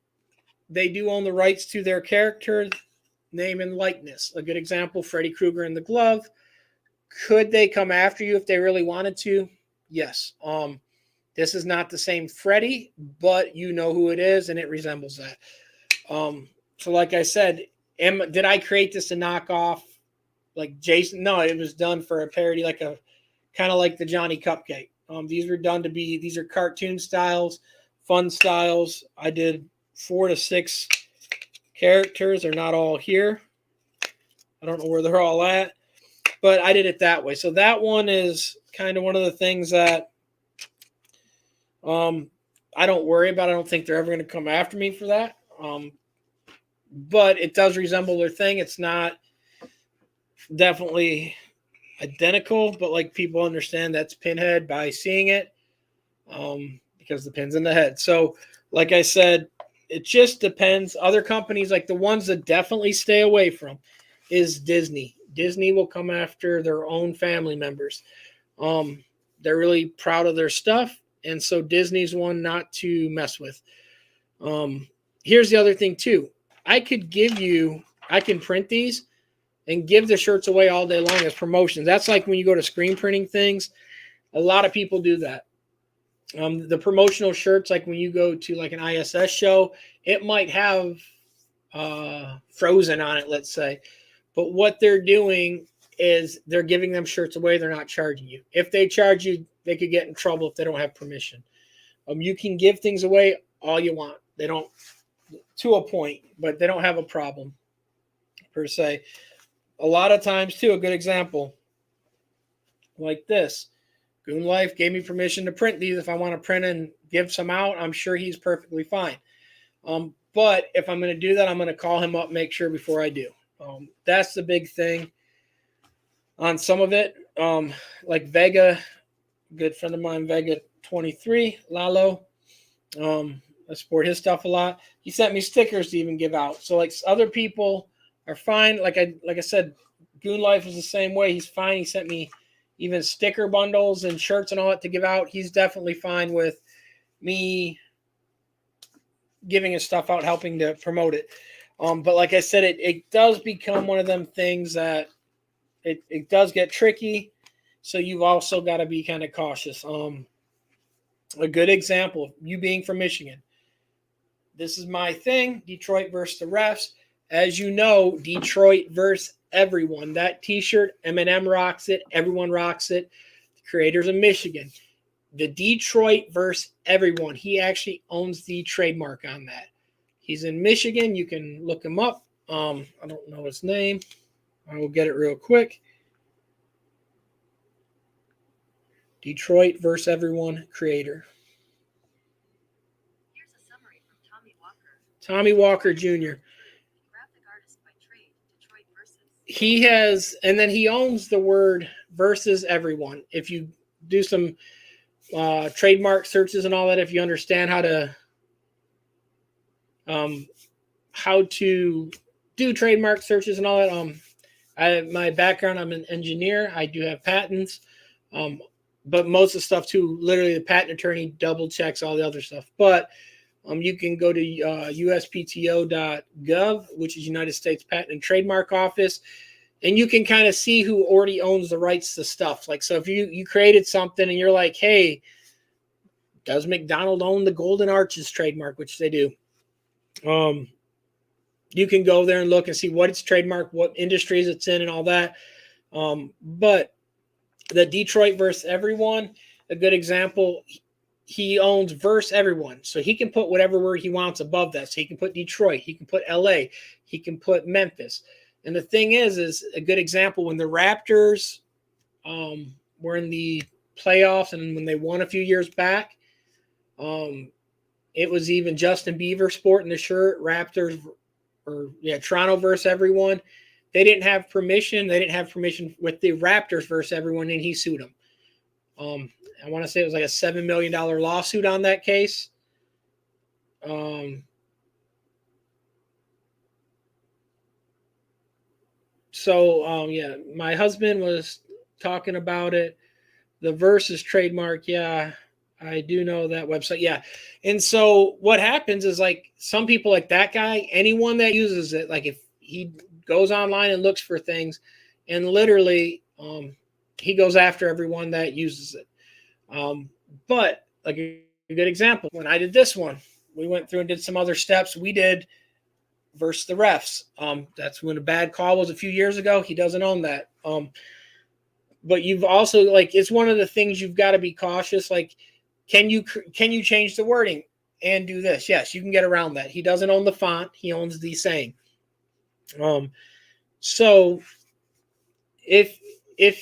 they do own the rights to their character name and likeness. A good example, Freddy Krueger in The Glove. Could they come after you if they really wanted to? Yes. This is not the same Freddy, but you know who it is, and it resembles that. So like I said, did I create this to knock off like Jason? No, it was done for a parody, like a kind of like the Johnny Cupcake. These were done to be, these are cartoon styles, fun styles. I did 4 to 6 characters. They're not all here. I don't know where they're all at, but I did it that way. So that one is kind of one of the things that I don't worry about. I don't think they're ever going to come after me for that. But it does resemble their thing. It's not definitely identical, but like people understand that's Pinhead by seeing it, because the pin's in the head. So like I said, it just depends. Other companies, like the ones that definitely stay away from is Disney. Disney will come after their own family members. They're really proud of their stuff, and so Disney's one not to mess with. Here's the other thing too. I can print these and give the shirts away all day long as promotions. That's like when you go to screen printing things. A lot of people do that. The promotional shirts, like when you go to like an ISS show, it might have Frozen on it, let's say. But what they're doing is they're giving them shirts away. They're not charging you. If they charge you, they could get in trouble if they don't have permission. You can give things away all you want. They don't, to a point, but they don't have a problem per se. A lot of times too, a good example like this. Goon Life gave me permission to print these. If I want to print and give some out, I'm sure he's perfectly fine. But if I'm going to do that, I'm going to call him up, make sure before I do. That's the big thing on some of it. Like Vega, good friend of mine, Vega 23, LOLLO. I support his stuff a lot. He sent me stickers to even give out. So like other people are fine. Like I said, Goon Life is the same way. He's fine. He sent me even sticker bundles and shirts and all that to give out. He's definitely fine with me giving his stuff out, helping to promote it. But like I said, it does become one of them things that it does get tricky. So you've also got to be kind of cautious. A good example, you being from Michigan. This is my thing, Detroit versus the refs. As you know, Detroit versus everyone. That t-shirt, Eminem rocks it. Everyone rocks it. The creators of Michigan. The Detroit versus everyone. He actually owns the trademark on that. He's in Michigan. You can look him up. I don't know his name. I will get it real quick. Detroit versus everyone creator. Here's a summary from Tommy Walker. Tommy Walker Jr. Graphic artist by trade, Detroit versus. He has, and then he owns the word versus everyone. If you do some trademark searches and all that, if you understand how to do trademark searches and all that, my background, I'm an engineer. I do have patents, but most of the stuff too, literally the patent attorney double checks all the other stuff. But you can go to uspto.gov, which is United States Patent and Trademark Office, and you can kind of see who already owns the rights to stuff. Like, so if you created something and you're like, hey, Does McDonald own the Golden Arches trademark, which they do? You can go there and look and see what it's trademarked, what industries it's in, and all that. But the Detroit versus Everyone, a good example. He owns verse everyone, so he can put whatever word he wants above that. So he can put Detroit, he can put LA, he can put Memphis. And the thing is a good example when the Raptors were in the playoffs and when they won a few years back, it was even Justin Bieber sporting the shirt, Raptors Toronto versus everyone. They didn't have permission. They didn't have permission with the Raptors versus everyone, and he sued them. I want to say it was like a $7 million lawsuit on that case. My husband was talking about it. The Versus trademark, yeah, I do know that website. Yeah. And so what happens is like some people like that guy, anyone that uses it, like if he goes online and looks for things and literally he goes after everyone that uses it. But like a good example, when I did this one, we went through and did some other steps. We did versus the refs. That's when a bad call was a few years ago. He doesn't own that. But you've also like, it's one of the things you've got to be cautious. Like, can you change the wording and do this? Yes, you can get around that. He doesn't own the font. He owns the saying. So if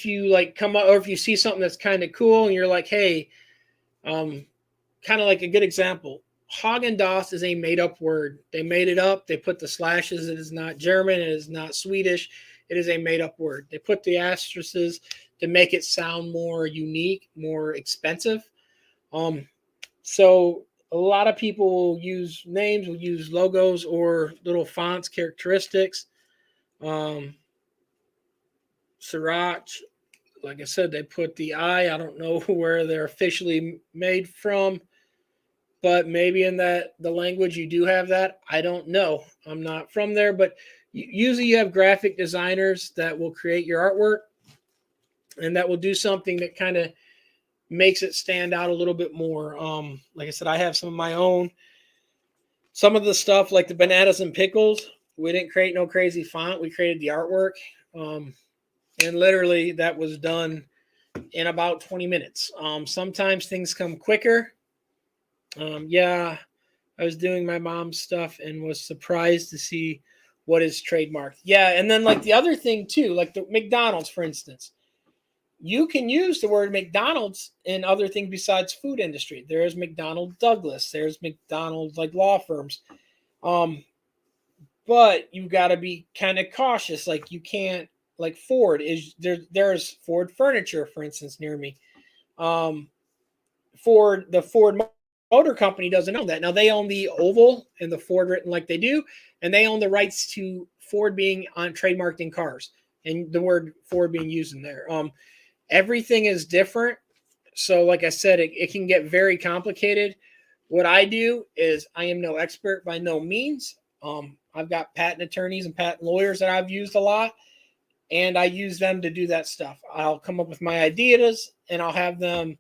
you like come up or if you see something that's kind of cool and you're like, hey, kind of like a good example, Haagen-Dazs is a made up word. They made it up. They put the slashes. It is not German. It is not Swedish. It is a made up word. They put the asterisks to make it sound more unique, more expensive. So a lot of people will use names, will use logos or little fonts, characteristics. Sriracha, like I said, they put the I. I don't know where they're officially made from, but maybe in the language you do have that. I don't know. I'm not from there, but usually you have graphic designers that will create your artwork and that will do something that kind of makes it stand out a little bit more. Like I said, I have some of my own. Some of the stuff like the bananas and pickles, we didn't create no crazy font. We created the artwork. And literally that was done in about 20 minutes. Sometimes things come quicker. I was doing my mom's stuff and was surprised to see what is trademarked. Yeah, and then like the other thing too, like the McDonald's, for instance. You can use the word McDonald's in other things besides food industry. There is McDonnell Douglas. There's McDonald's like law firms. But you got to be kind of cautious. Like you can't like Ford is there. There's Ford furniture, for instance, near me. The Ford Motor Company doesn't own that. Now they own the oval and the Ford written like they do, and they own the rights to Ford being on trademarked in cars and the word Ford being used in there. Everything is different. So like I said, it can get very complicated. What I do is I am no expert by no means. I've got patent attorneys and patent lawyers that I've used a lot, and I use them to do that stuff. I'll come up with my ideas and I'll have them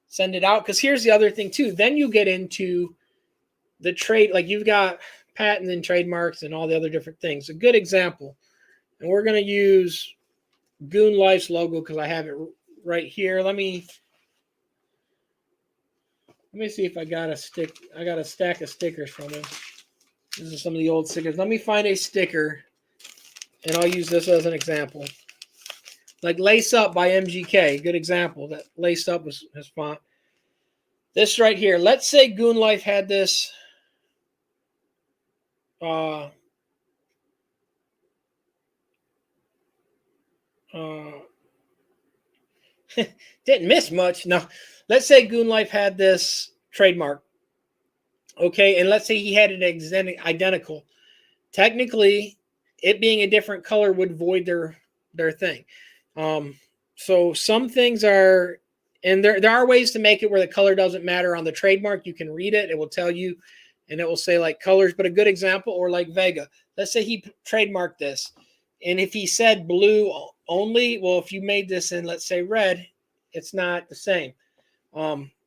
send it out. Because here's the other thing too. Then you get into the trade, like you've got patents and trademarks and all the other different things. A good example, and we're going to use Goon Life's logo because I have it right here. Let me see if I got a stick. I got a stack of stickers from him. This is some of the old stickers. Let me find a sticker, and I'll use this as an example. Like Lace Up by MGK. Good example. That Lace Up was his font. This right here. Let's say Goon Life had this. Didn't miss much. No. Let's say Goon Life had this trademark. Okay, and let's say he had it identical. Technically, it being a different color would void their thing. So some things are, and there are ways to make it where the color doesn't matter on the trademark. You can read it. It will tell you, and it will say like colors. But a good example, or like Vega. Let's say he trademarked this. And if he said blue only, well, if you made this in, let's say, red, it's not the same.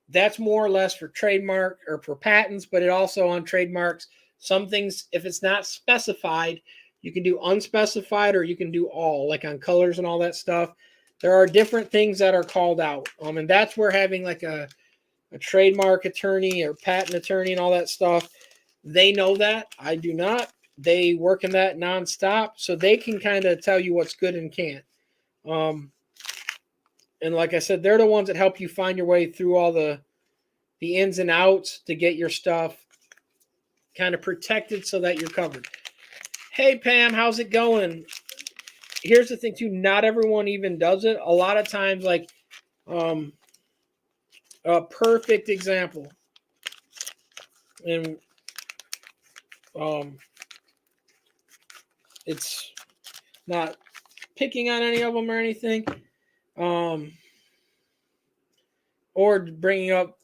That's more or less for trademark or for patents, but it also on trademarks. Some things, if it's not specified, you can do unspecified or you can do all, like on colors and all that stuff. There are different things that are called out. And that's where having like a trademark attorney or patent attorney and all that stuff, they know that. I do not. They work in that nonstop, so they can kind of tell you what's good and can't. And like I said, they're the ones that help you find your way through all the ins and outs to get your stuff kind of protected so that you're covered. Hey Pam, how's it going? Here's the thing too, not everyone even does it. A lot of times, like a perfect example, and it's not picking on any of them or anything, or bringing up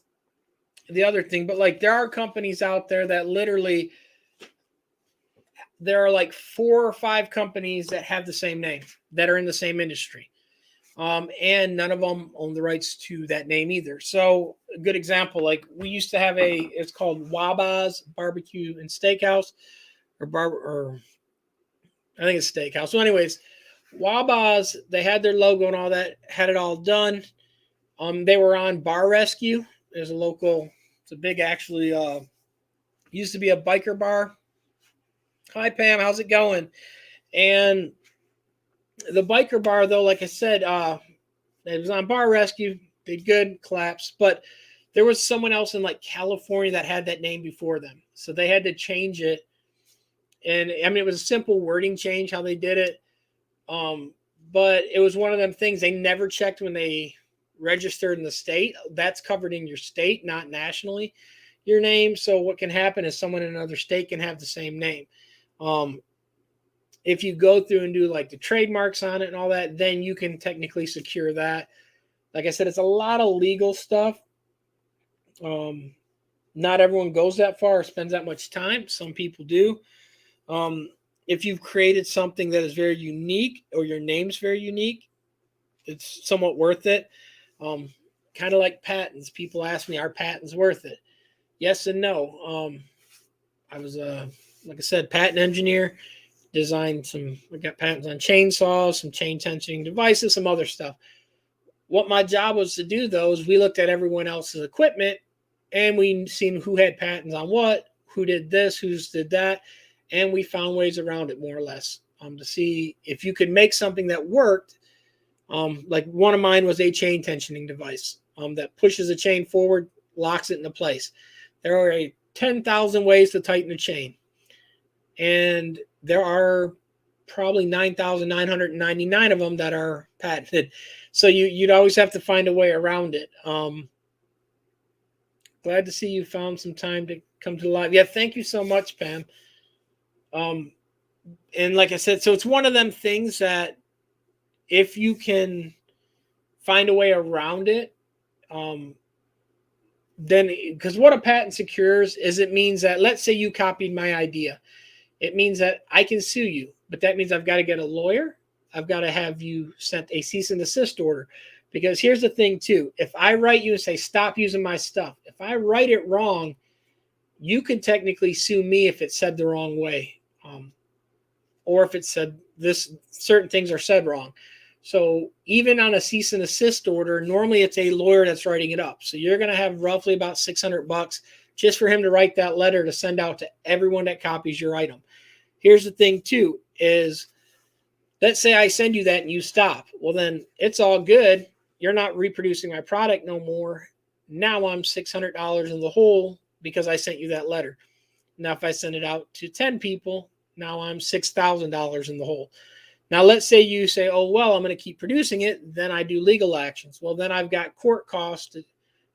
the other thing, but like there are companies out there that literally, there are like 4 or 5 companies that have the same name that are in the same industry, and none of them own the rights to that name either. So a good example, like we used to have it's called Waba's Barbecue and Steakhouse, or I think it's Steakhouse. So anyways, Waba's, they had their logo and all that, had it all done. They were on Bar Rescue. There's a local, it's a big, actually, used to be a biker bar. Hi Pam, how's it going? And the biker bar, though, like I said, it was on Bar Rescue, did good, collapsed, but there was someone else in like California that had that name before them, so they had to change it. And I mean, it was a simple wording change how they did it, but it was one of them things they never checked when they registered in the state. That's covered in your state, not nationally, your name. So what can happen is someone in another state can have the same name. If you go through and do like the trademarks on it and all that, then you can technically secure that. Like I said, it's a lot of legal stuff. Not everyone goes that far or spends that much time. Some people do. If you've created something that is very unique or your name's very unique, it's somewhat worth it. Kind of like patents. People ask me, are patents worth it? Yes and no. I was like I said, patent engineer, designed I got patents on chainsaws, some chain tensioning devices, some other stuff. What my job was to do, though, is we looked at everyone else's equipment and we seen who had patents on what, who did this, who's did that, and we found ways around it more or less, to see if you could make something that worked. Like one of mine was a chain tensioning device that pushes a chain forward, locks it into place. There are 10,000 ways to tighten a chain, and there are probably 9,999 of them that are patented. So you'd always have to find a way around it. Glad to see you found some time to come to the live. Yeah, thank you so much, Pam. And like I said, so it's one of them things that if you can find a way around it, then, because what a patent secures is, it means that, let's say you copied my idea. It means that I can sue you, but that means I've got to get a lawyer. I've got to have you sent a cease and desist order. Because here's the thing too, if I write you and say, stop using my stuff, if I write it wrong, you can technically sue me if it's said the wrong way. Or if it said this, certain things are said wrong. So even on a cease and desist order, normally it's a lawyer that's writing it up. So you're going to have roughly about $600 just for him to write that letter to send out to everyone that copies your item. Here's the thing too, is let's say I send you that and you stop. Well, then it's all good. You're not reproducing my product no more. Now I'm $600 in the hole because I sent you that letter. Now, if I send it out to 10 people, now I'm $6,000 in the hole. Now, let's say you say, oh, well, I'm going to keep producing it. Then I do legal actions. Well, then I've got court costs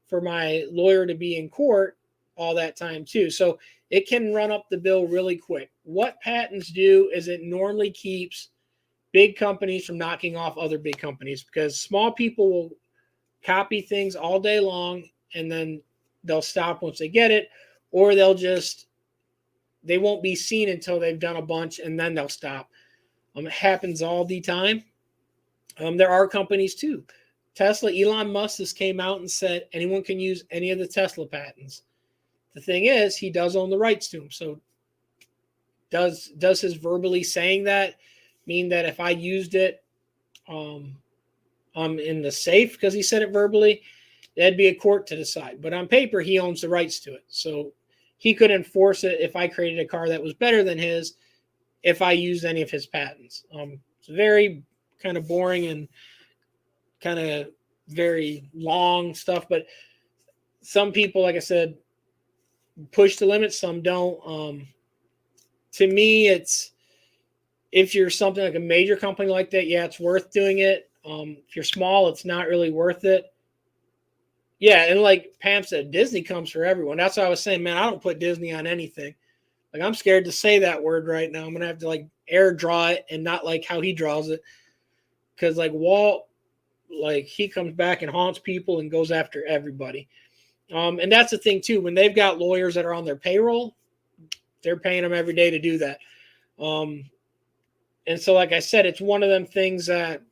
for my lawyer to be in court all that time too. So it can run up the bill really quick. What patents do is it normally keeps big companies from knocking off other big companies, because small people will copy things all day long and then they'll stop once they get it, or they won't be seen until they've done a bunch and then they'll stop. It happens all the time. There are companies too Tesla, Elon Musk just came out and said anyone can use any of the Tesla patents. The thing is, he does own the rights to them. So does his verbally saying that mean that if I used it, I'm in the safe because he said it verbally? That'd be a court to decide. But on paper, he owns the rights to it. So he could enforce it if I created a car that was better than his, if I used any of his patents. It's very kind of boring and kind of very long stuff. But some people, like I said, push the limits, some don't. To me, it's if you're something like a major company like that, yeah, it's worth doing it. If you're small, it's not really worth it. Yeah, and like Pam said, Disney comes for everyone. That's what I was saying, man. I don't put Disney on anything. Like I'm scared to say that word right now. I'm gonna have to like air draw it and not like how he draws it, because like Walt, like he comes back and haunts people and goes after everybody. And that's the thing too. When they've got lawyers that are on their payroll, they're paying them every day to do that. And so, like I said, it's one of them things that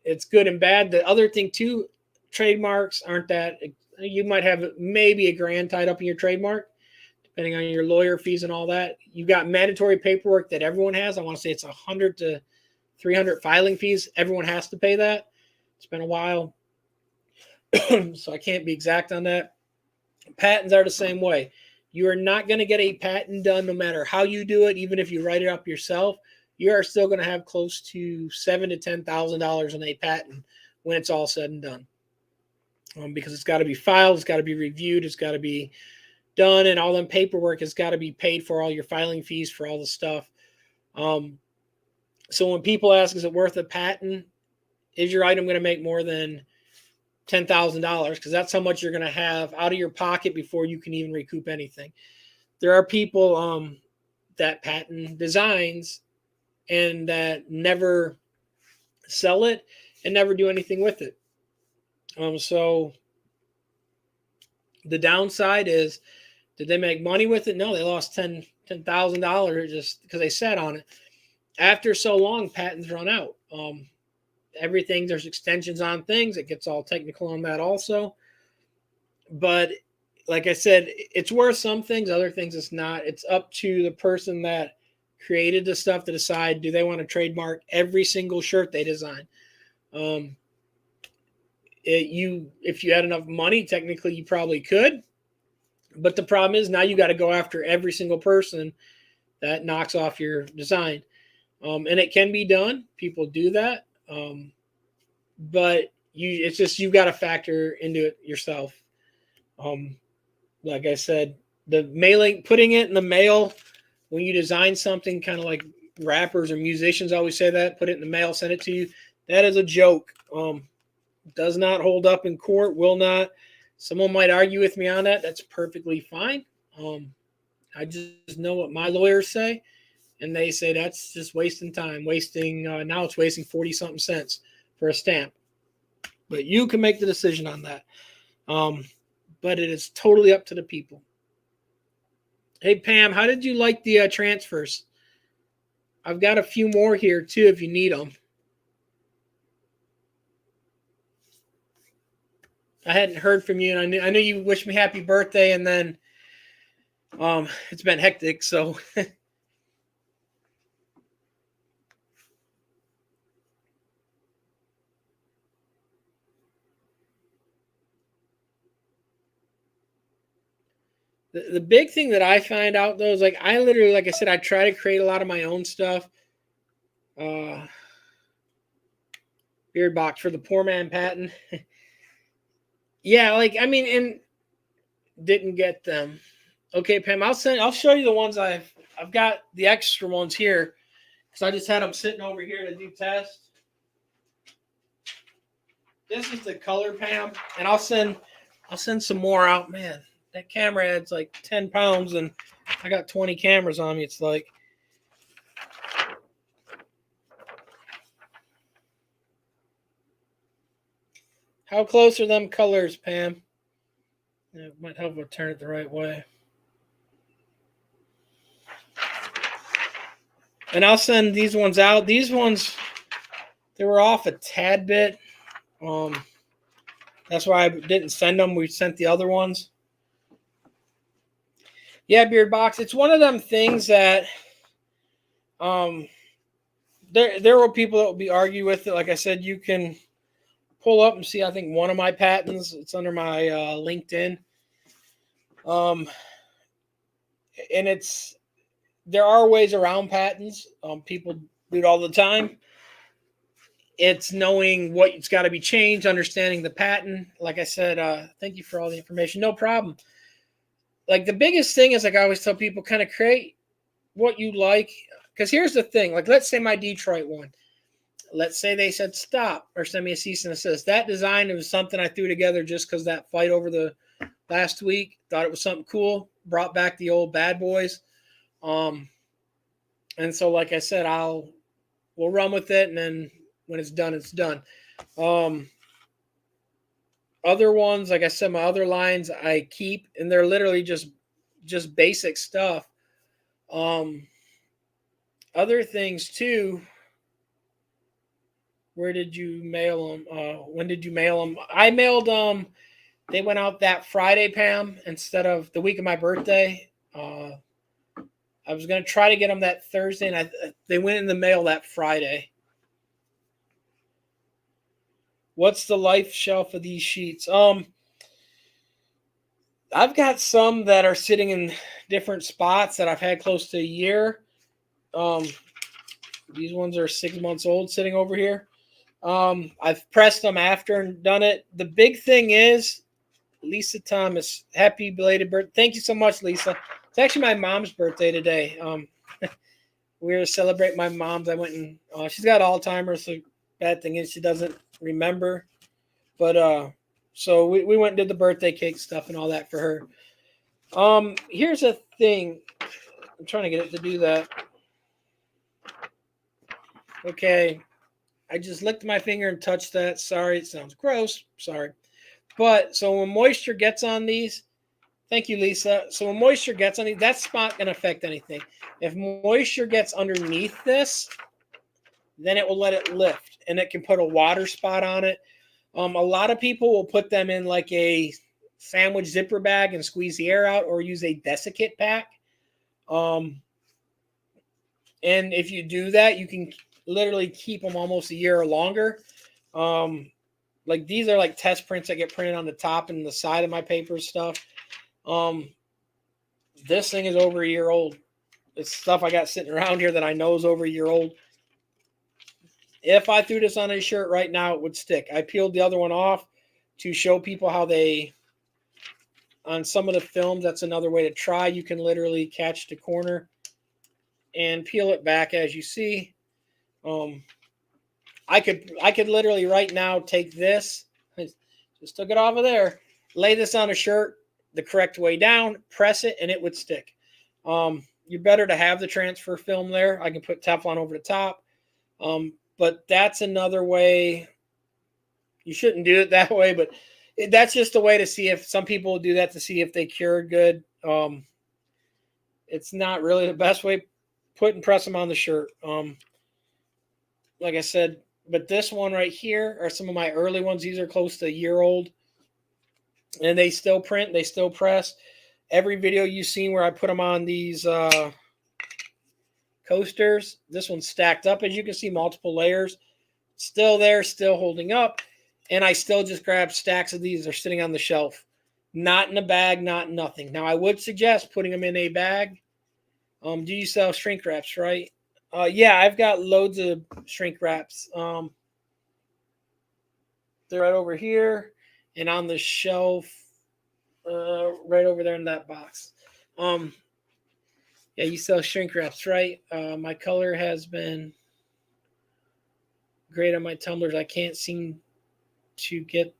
it's good and bad. The other thing too, trademarks aren't that. You might have maybe $1,000 tied up in your trademark, depending on your lawyer fees and all that. You've got mandatory paperwork that everyone has. I want to say it's 100 to 300 filing fees. Everyone has to pay that. It's been a while, so I can't be exact on that. Patents are the same way. You are not going to get a patent done no matter how you do it, even if you write it up yourself. You are still going to have close to $7,000 to $10,000 in a patent when it's all said and done, because it's got to be filed, it's got to be reviewed, it's got to be done, and all them paperwork has got to be paid for, all your filing fees for all the stuff. So when people ask, is it worth a patent? Is your item going to make more than $10,000? Because that's how much you're going to have out of your pocket before you can even recoup anything. There are people that patent designs and that never sell it and never do anything with it. So the downside is, did they make money with it? No, they lost $10,000 just because they sat on it. After so long, patents run out. Everything, there's extensions on things. It gets all technical on that also. But like I said, it's worth some things, other things it's not. It's up to the person that created the stuff to decide, do they want to trademark every single shirt they design? If you had enough money, technically you probably could. But the problem is now you got to go after every single person that knocks off your design. And it can be done. People do that. But it's just, you've got to factor into it yourself. Like I said, putting it in the mail when you design something, kind of like rappers or musicians always say that, put it in the mail, send it to you. That is a joke. Does not hold up in court, will not. Someone might argue with me on that. That's perfectly fine. I just know what my lawyers say, and they say that's just wasting time, now it's wasting 40 something cents for a stamp. But you can make the decision on that. But it is totally up to the people. Hey, Pam, how did you like the transfers? I've got a few more here, too, if you need them. I hadn't heard from you, and I knew you wished me happy birthday, and then it's been hectic, so... The big thing that I find out, though, is like I literally, like I said, I try to create a lot of my own stuff. Beard box for the poor man patent. Yeah, like I mean, and didn't get them. Okay, Pam, I'll show you the ones I've got the extra ones here because I just had them sitting over here to do tests. This is the color, Pam, and I'll send some more out. Man, that camera adds like 10 pounds, and I got 20 cameras on me. It's like, how close are them colors, Pam? It might help if I turn it the right way. And I'll send these ones out. These ones, they were off a tad bit. That's why I didn't send them. We sent the other ones. Yeah, Beard Box. It's one of them things that there were people that will be argue with it. Like I said, you can pull up and see. I think one of my patents. It's under my LinkedIn. And there are ways around patents. People do it all the time. It's knowing what's got to be changed, understanding the patent. Like I said, thank you for all the information. No problem. Like the biggest thing is, like I always tell people, kind of create what you like. Because here's the thing. Like let's say my Detroit one. Let's say they said stop or send me a cease and desist. That design was something I threw together just because that fight over the last week. Thought it was something cool. Brought back the old bad boys. And so, like I said, we'll run with it, and then when it's done, it's done. Other ones, like I said, my other lines I keep, and they're literally just basic stuff. Other things too. Where did you mail them? When did you mail them? I mailed them. They went out that Friday, Pam, instead of the week of my birthday. I was going to try to get them that Thursday, and they went in the mail that Friday. What's the life shelf of these sheets? I've got some that are sitting in different spots that I've had close to a year. These ones are 6 months old sitting over here. I've pressed them after and done it. The big thing is, Lisa Thomas, happy belated birthday. Thank you so much, Lisa. It's actually my mom's birthday today. We were celebrating my mom's. I went and she's got Alzheimer's. So bad thing is she doesn't remember. But so we went and did the birthday cake stuff and all that for her. Here's a thing. I'm trying to get it to do that. Okay. I just licked my finger and touched that. Sorry, it sounds gross. Sorry. But so when moisture gets on these, thank you, Lisa. So when moisture gets on these, that's not going to affect anything. If moisture gets underneath this, then it will let it lift, and it can put a water spot on it. A lot of people will put them in like a sandwich zipper bag and squeeze the air out, or use a desiccant pack. And if you do that, you can literally keep them almost a year or longer. Like these are like test prints that get printed on the top and the side of my paper stuff. This thing is over a year old. It's stuff I got sitting around here that I know is over a year old. If I threw this on a shirt right now, it would stick. I peeled the other one off to show people how on some of the films, that's another way to try. You can literally catch the corner and peel it back as you see. I could literally right now take this, just took it off of there, lay this on a shirt the correct way down, press it, and it would stick. You're better to have the transfer film there. I can put Teflon over the top. But that's another way. You shouldn't do it that way, but that's just a way to see if some people do that to see if they cure good. It's not really the best way. Put and press them on the shirt. Like I said, but this one right here are some of my early ones. These are close to a year old. And they still print. They still press. Every video you've seen where I put them on these coasters, this one's stacked up. As you can see, multiple layers. Still there, still holding up. And I still just grab stacks of these. They're sitting on the shelf. Not in a bag, not nothing. Now, I would suggest putting them in a bag. Do you sell shrink wraps, right? Yeah, I've got loads of shrink wraps. They're right over here and on the shelf right over there in that box. Yeah, you sell shrink wraps, right? My color has been great on my tumblers. I can't seem to get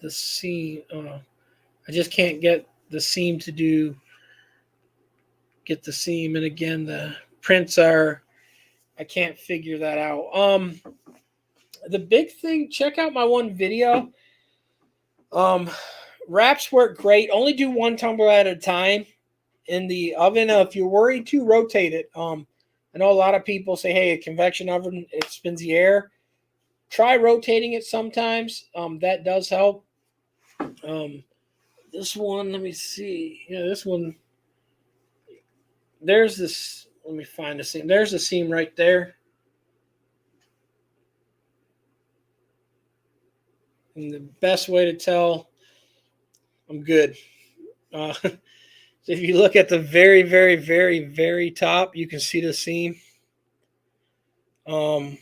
the seam. I just can't get the seam to get the seam. And again, the prints are, I can't figure that out. The big thing, check out my one video. Wraps work great. Only do one tumbler at a time in the oven. If you're worried to rotate it. I know a lot of people say, hey, a convection oven, it spins the air. Try rotating it sometimes. That does help. This one, let me see. Yeah, this one. There's this. Let me find the seam. There's the seam right there. And the best way to tell I'm good. So if you look at the very, very, very, very top, you can see the seam. See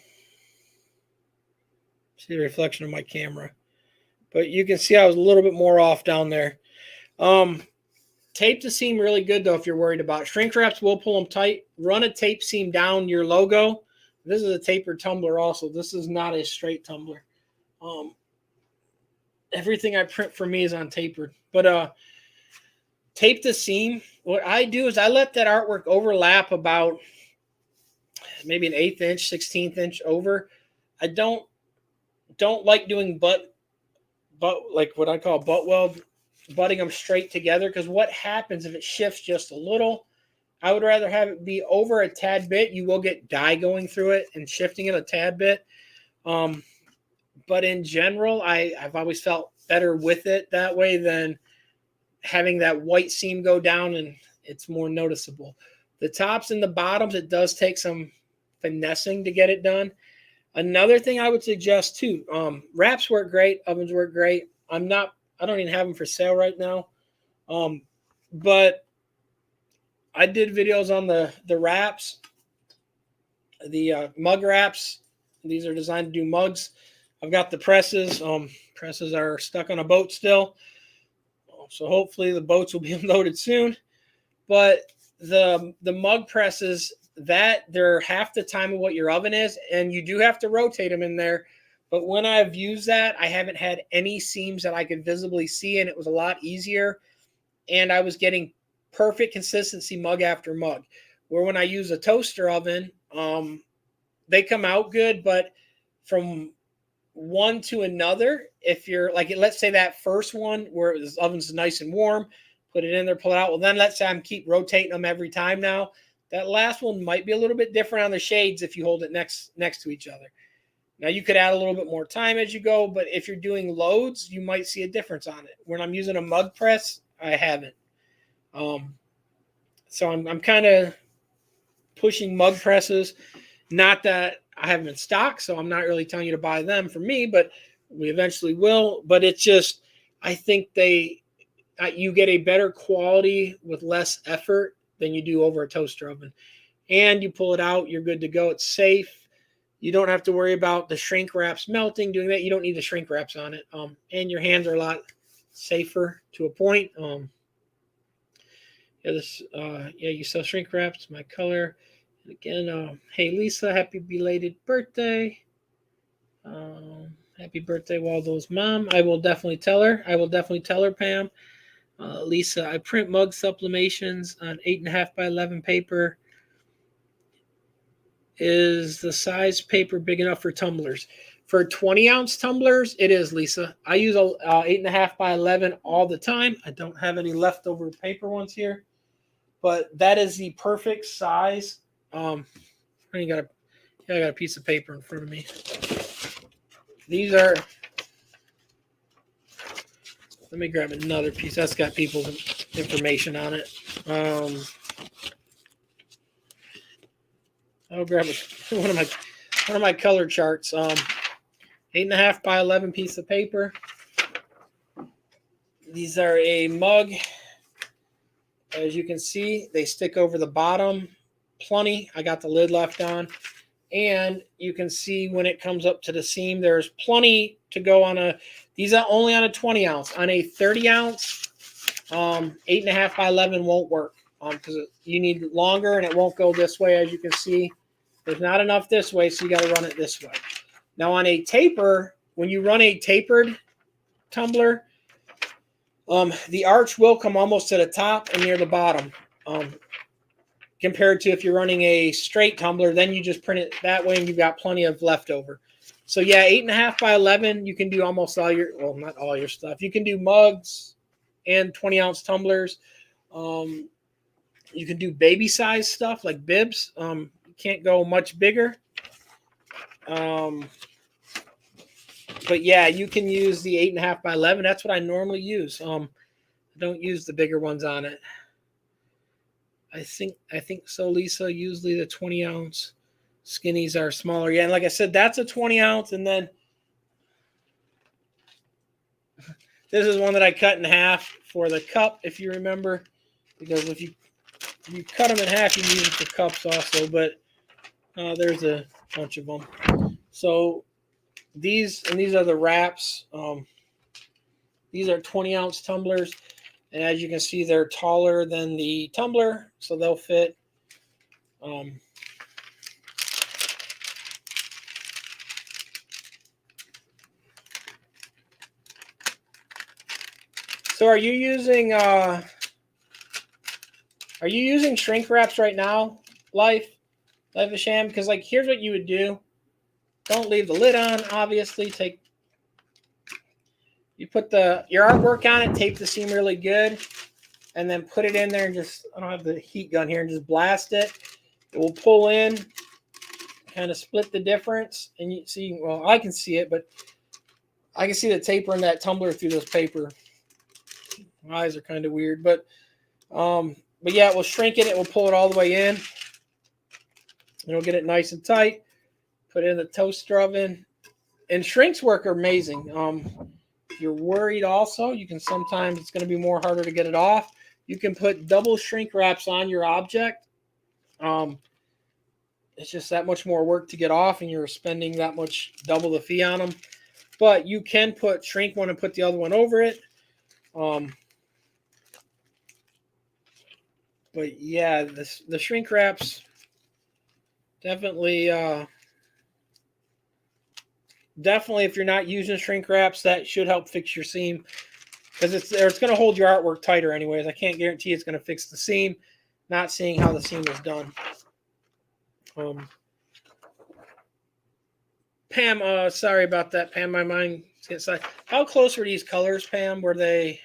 the reflection of my camera. But you can see I was a little bit more off down there. Tape the seam really good, though, if you're worried about it. Shrink wraps will pull them tight. Run a tape seam down your logo. This is a tapered tumbler also. This is not a straight tumbler. Everything I print for me is on tapered. But tape the seam. What I do is I let that artwork overlap about maybe an 1/8 inch, 16th inch over. I don't like doing butt like what I call butt weld, butting them straight together, because what happens if it shifts just a little? I would rather have it be over a tad bit. You will get dye going through it and shifting it a tad bit. But in general, I've always felt better with it that way than having that white seam go down, and it's more noticeable. The tops and the bottoms, it does take some finessing to get it done. Another thing I would suggest too, wraps work great, ovens work great. I don't even have them for sale right now. But I did videos on the wraps, the mug wraps. These are designed to do mugs. I've got the presses. Presses are stuck on a boat still. So hopefully the boats will be unloaded soon. But the mug presses, that they're half the time of what your oven is, and you do have to rotate them in there. But when I've used that, I haven't had any seams that I could visibly see, and it was a lot easier. And I was getting perfect consistency mug after mug. Where when I use a toaster oven, they come out good, but from one to another, if you're like, let's say that first one where the oven's nice and warm, put it in there, pull it out. Well, then let's say I'm keep rotating them every time now. That last one might be a little bit different on the shades if you hold it next to each other. Now, you could add a little bit more time as you go, but if you're doing loads, you might see a difference on it. When I'm using a mug press, I haven't. So I'm kind of pushing mug presses. Not that I have them in stock, so I'm not really telling you to buy them for me, but we eventually will. But it's just, I think you get a better quality with less effort than you do over a toaster oven. And you pull it out, you're good to go. It's safe. You don't have to worry about the shrink wraps melting, doing that. You don't need the shrink wraps on it. And your hands are a lot safer to a point. You sell shrink wraps, my color. And again, hey Lisa, happy belated birthday. Happy birthday, Waldo's mom. I will definitely tell her, Pam. Lisa, I print mug sublimations on 8.5 by 11 paper. Is the size paper big enough for tumblers? For 20-ounce tumblers, it is, Lisa. I use 8.5 by 11 all the time. I don't have any leftover paper ones here, but that is the perfect size. I got a piece of paper in front of me. These are. Let me grab another piece. That's got people's information on it. I'll grab one of my color charts. 8.5 by 11 piece of paper. These are a mug. As you can see, they stick over the bottom plenty. I got the lid left on. And you can see when it comes up to the seam, there's plenty to go on these are only on a 20 ounce. On a 30 ounce, 8.5 by 11 won't work because you need longer and it won't go this way. As you can see, there's not enough this way, so you got to run it this way. Now on a taper, when you run a tapered tumbler, the arch will come almost to the top and near the bottom. Compared to if you're running a straight tumbler, then you just print it that way and you've got plenty of leftover. So yeah, 8.5 by 11, you can do almost all your, well, not all your stuff. You can do mugs and 20-ounce tumblers. You can do baby size stuff like bibs. You can't go much bigger. But yeah, you can use the 8.5 by 11. That's what I normally use. I don't use the bigger ones on it. I think so, Lisa. Usually the 20 ounce skinnies are smaller. Yeah, and like I said, that's a 20 ounce, and then this is one that I cut in half for the cup, if you remember, because if you cut them in half, you can use it for cups also. But there's a bunch of them. So these are the wraps. These are 20 ounce tumblers, and as you can see, they're taller than the tumbler, so they'll fit. So are you using shrink wraps right now, Life of Sham? Because like here's what you would do. Don't leave the lid on, obviously. You put your artwork on it, tape the seam really good, and then put it in there and just, I don't have the heat gun here, and just blast it. It will pull in, kind of split the difference, and you see, well, I can see it, but I can see the taper in that tumbler through this paper. My eyes are kind of weird, but yeah, it will shrink it. It will pull it all the way in. It'll get it nice and tight. Put it in the toaster oven. And shrinks work amazing. If you're worried also, you can sometimes, it's going to be more harder to get it off. You can put double shrink wraps on your object. It's just that much more work to get off, and you're spending that much, double the fee on them. But you can shrink one and put the other one over it. But yeah, the shrink wraps definitely, if you're not using shrink wraps, that should help fix your seam, because it's going to hold your artwork tighter anyways. I can't guarantee it's going to fix the seam, not seeing how the seam is done. Pam, sorry about that, Pam. My mind gets like, how close were these colors, Pam? Are they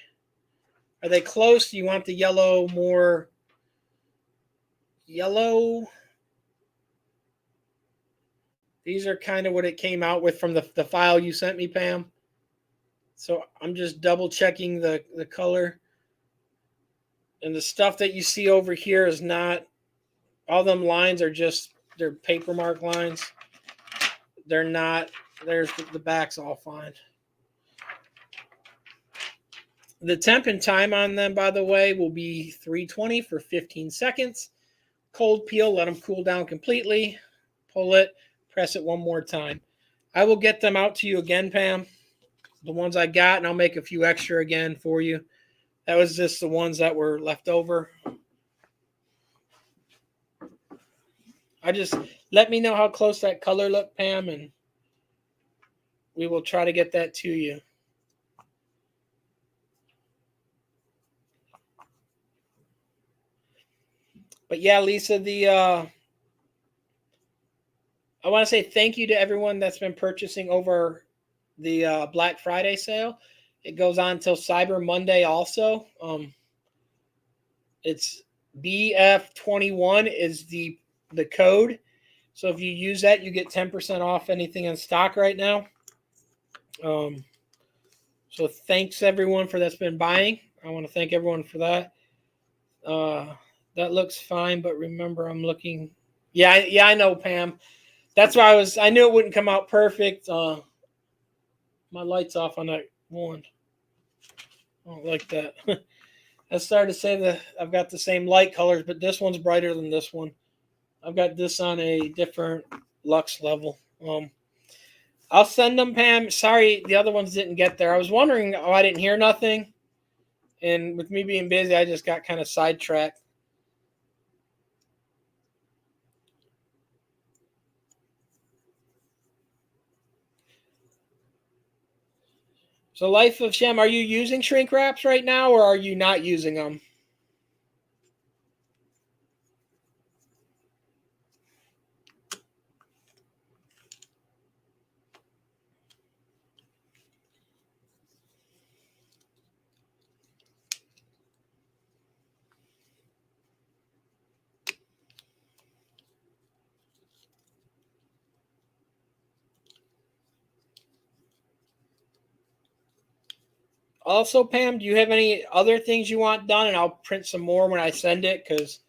close? Do you want the yellow more yellow? These are kind of what it came out with from the file you sent me, Pam. So I'm just double checking the color. And the stuff that you see over here is not, all them lines are just, they're paper mark lines. They're not, there's the back's all fine. The temp and time on them, by the way, will be 320 for 15 seconds. Cold peel, let them cool down completely. Pull it, press it one more time. I will get them out to you again, Pam. The ones I got, and I'll make a few extra again for you. That was just the ones that were left over. I just, let me know how close that color looked, Pam, and we will try to get that to you. But yeah, Lisa, I want to say thank you to everyone that's been purchasing over the Black Friday sale. It goes on until Cyber Monday also. It's BF21 is the code. So if you use that, you get 10% off anything in stock right now. So thanks everyone for that's been buying. I want to thank everyone for that. That looks fine, but remember I'm looking. Yeah, I know, Pam. That's why I knew it wouldn't come out perfect. My light's off on that one. I don't like that. I started to say that I've got the same light colors, but this one's brighter than this one. I've got this on a different lux level. I'll send them, Pam. Sorry, the other ones didn't get there. I was wondering, I didn't hear nothing. And with me being busy, I just got kind of sidetracked. So, Life of Shem, are you using shrink wraps right now, or are you not using them? Also, Pam, do you have any other things you want done? And I'll print some more when I send it, because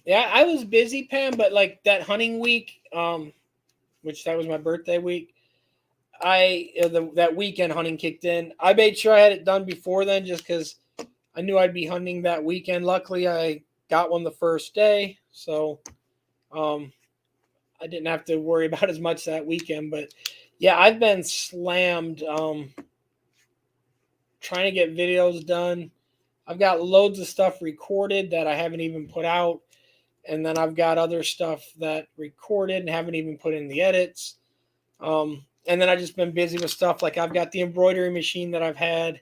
yeah, I was busy, Pam, but like that hunting week, which that was my birthday week, that weekend hunting kicked in. I made sure I had it done before then, just because I knew I'd be hunting that weekend. Luckily, I got one the first day, so I didn't have to worry about as much that weekend. But yeah, I've been slammed trying to get videos done. I've got loads of stuff recorded that I haven't even put out. And then I've got other stuff that recorded and haven't even put in the edits. And then I've just been busy with stuff like I've got the embroidery machine that I've had.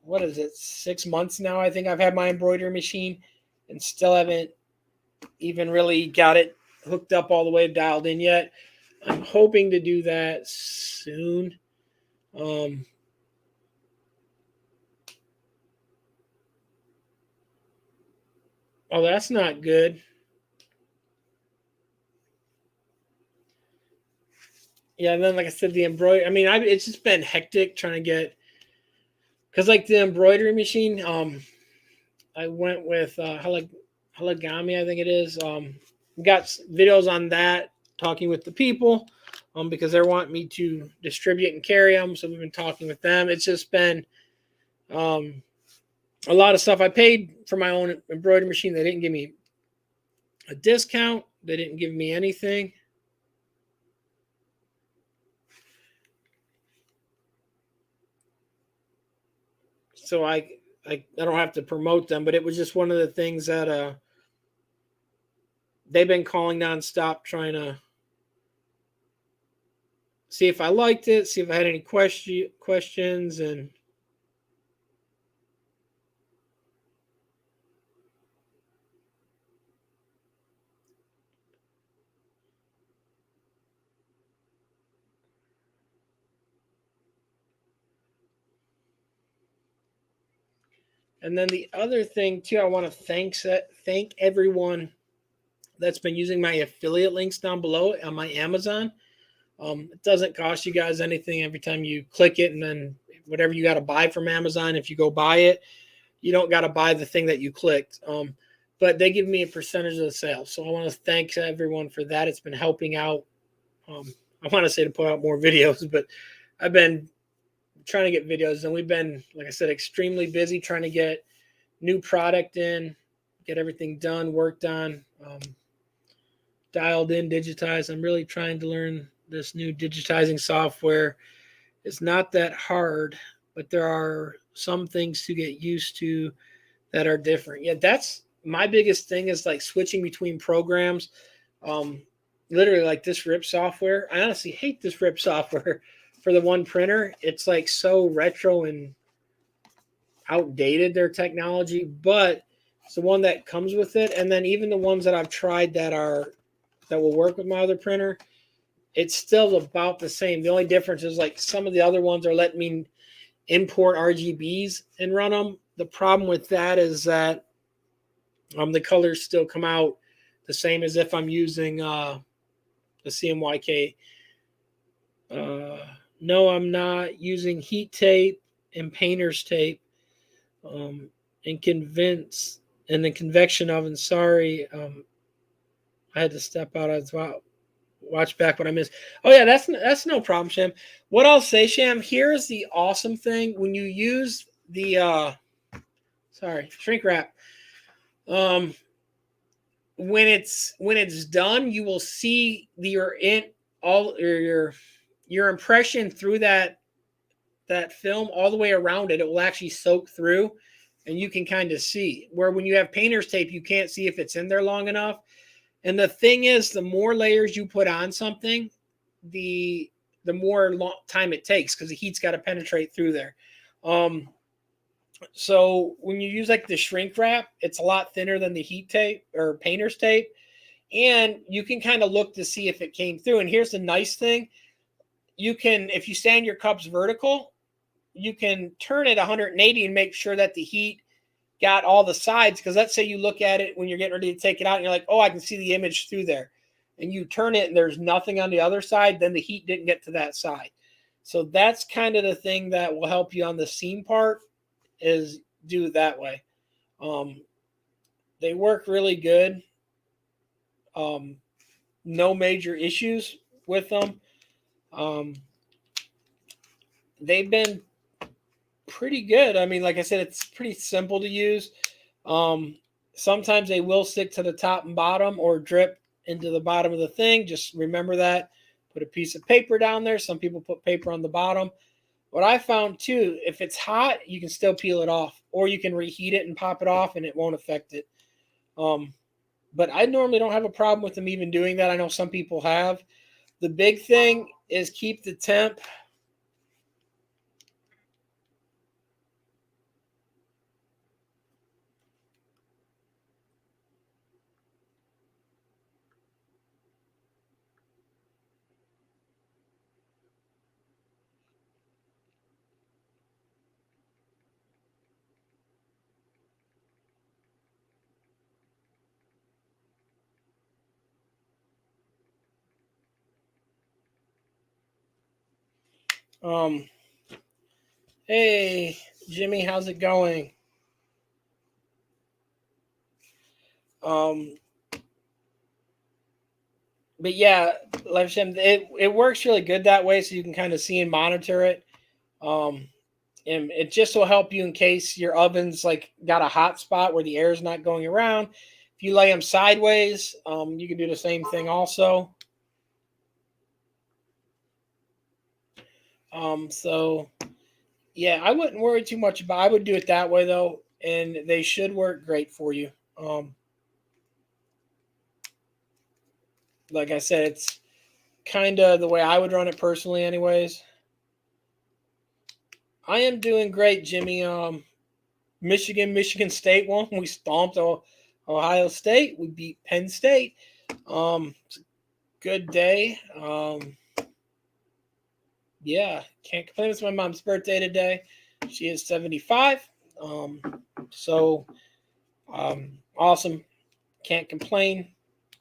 What is it? 6 months now, I think I've had my embroidery machine, and still haven't even really got it hooked up all the way dialed in yet. I'm hoping to do that soon. Oh, that's not good. Yeah, and then like I said, the embroidery. I mean, it's just been hectic trying to get, because like the embroidery machine. I went with Haligami, I think it is. Got videos on that, talking with the people, because they're wanting me to distribute and carry them. So we've been talking with them. It's just been a lot of stuff. I paid for my own embroidery machine. They didn't give me a discount. They didn't give me anything. So I don't have to promote them, but it was just one of the things that they've been calling nonstop, trying to see if I liked it, see if I had any questions, and then the other thing too, I want to thank everyone that's been using my affiliate links down below on my Amazon. It doesn't cost you guys anything every time you click it, and then whatever you got to buy from Amazon, if you go buy it, you don't got to buy the thing that you clicked. But they give me a percentage of the sale. So I want to thank everyone for that. It's been helping out. I want to say to put out more videos, but I've been trying to get videos, and we've been, like I said, extremely busy trying to get new product in, get everything done, worked on, dialed in, digitized. I'm really trying to learn this new digitizing software. It's not that hard, but there are some things to get used to that are different. Yeah, that's my biggest thing, is like switching between programs. Um, Literally, like this RIP software. I honestly hate this RIP software for the one printer. It's like so retro and outdated, their technology, but it's the one that comes with it. And then even the ones that I've tried that will work with my other printer, it's still about the same. The only difference is like some of the other ones are letting me import RGBs and run them. The problem with that is that the colors still come out the same as if I'm using the CMYK. No, I'm not using heat tape and painter's tape, and convince and the convection oven. Sorry, I had to step out as well. Watch back what I missed. Oh yeah, that's no problem, Sham. What I'll say, Sham, here's the awesome thing: when you use the shrink wrap, um, when it's done, you will see your impression through that film all the way around it. It will actually soak through, and you can kind of see. Where when you have painter's tape, you can't see if it's in there long enough. And the thing is, the more layers you put on something, the more time it takes, because the heat's got to penetrate through there. So when you use like the shrink wrap, it's a lot thinner than the heat tape or painter's tape, and you can kind of look to see if it came through. And here's the nice thing: you can, if you stand your cups vertical, you can turn it 180 and make sure that the heat got all the sides, because let's say you look at it when you're getting ready to take it out and you're like, oh, I can see the image through there. And you turn it and there's nothing on the other side, then the heat didn't get to that side. So that's kind of the thing that will help you on the seam part, is do it that way. They work really good. No major issues with them. They've been pretty good. I mean, like I said, it's pretty simple to use. Sometimes they will stick to the top and bottom or drip into the bottom of the thing. Just remember that. Put a piece of paper down there. Some people put paper on the bottom. What I found too, if it's hot, you can still peel it off, or you can reheat it and pop it off and it won't affect it. But I normally don't have a problem with them even doing that. I know some people have. The big thing is keep the temp. Hey, Jimmy, how's it going? But yeah, like I said, it works really good that way, so you can kind of see and monitor it. And it just will help you in case your oven's like got a hot spot where the air is not going around. If you lay them sideways, you can do the same thing also. So yeah, I wouldn't worry too much about. I would do it that way though, and they should work great for you. Like I said, it's kind of the way I would run it personally, anyways. I am doing great, Jimmy. Michigan State won. We stomped Ohio State. We beat Penn State. It's a good day. Yeah, can't complain. It's my mom's birthday today. She is 75. So awesome. Can't complain.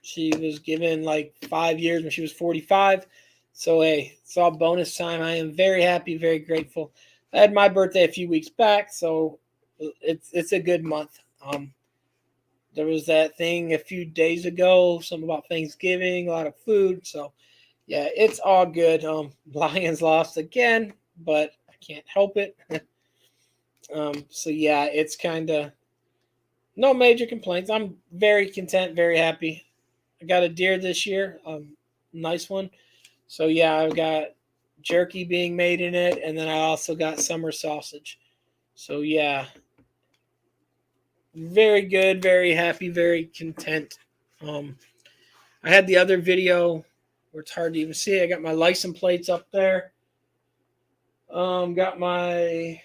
She was given like 5 years when she was 45. So hey, it's all bonus time. I am very happy, very grateful. I had my birthday a few weeks back, so it's a good month. There was that thing a few days ago, something about Thanksgiving, a lot of food. So yeah, it's all good. Lions lost again, but I can't help it. So yeah, it's kind of no major complaints. I'm very content, very happy. I got a deer this year, nice one. So yeah, I've got jerky being made in it, and then I also got summer sausage. So yeah, very good, very happy, very content. I had the other video where it's hard to even see. I got my license plates up there. Got my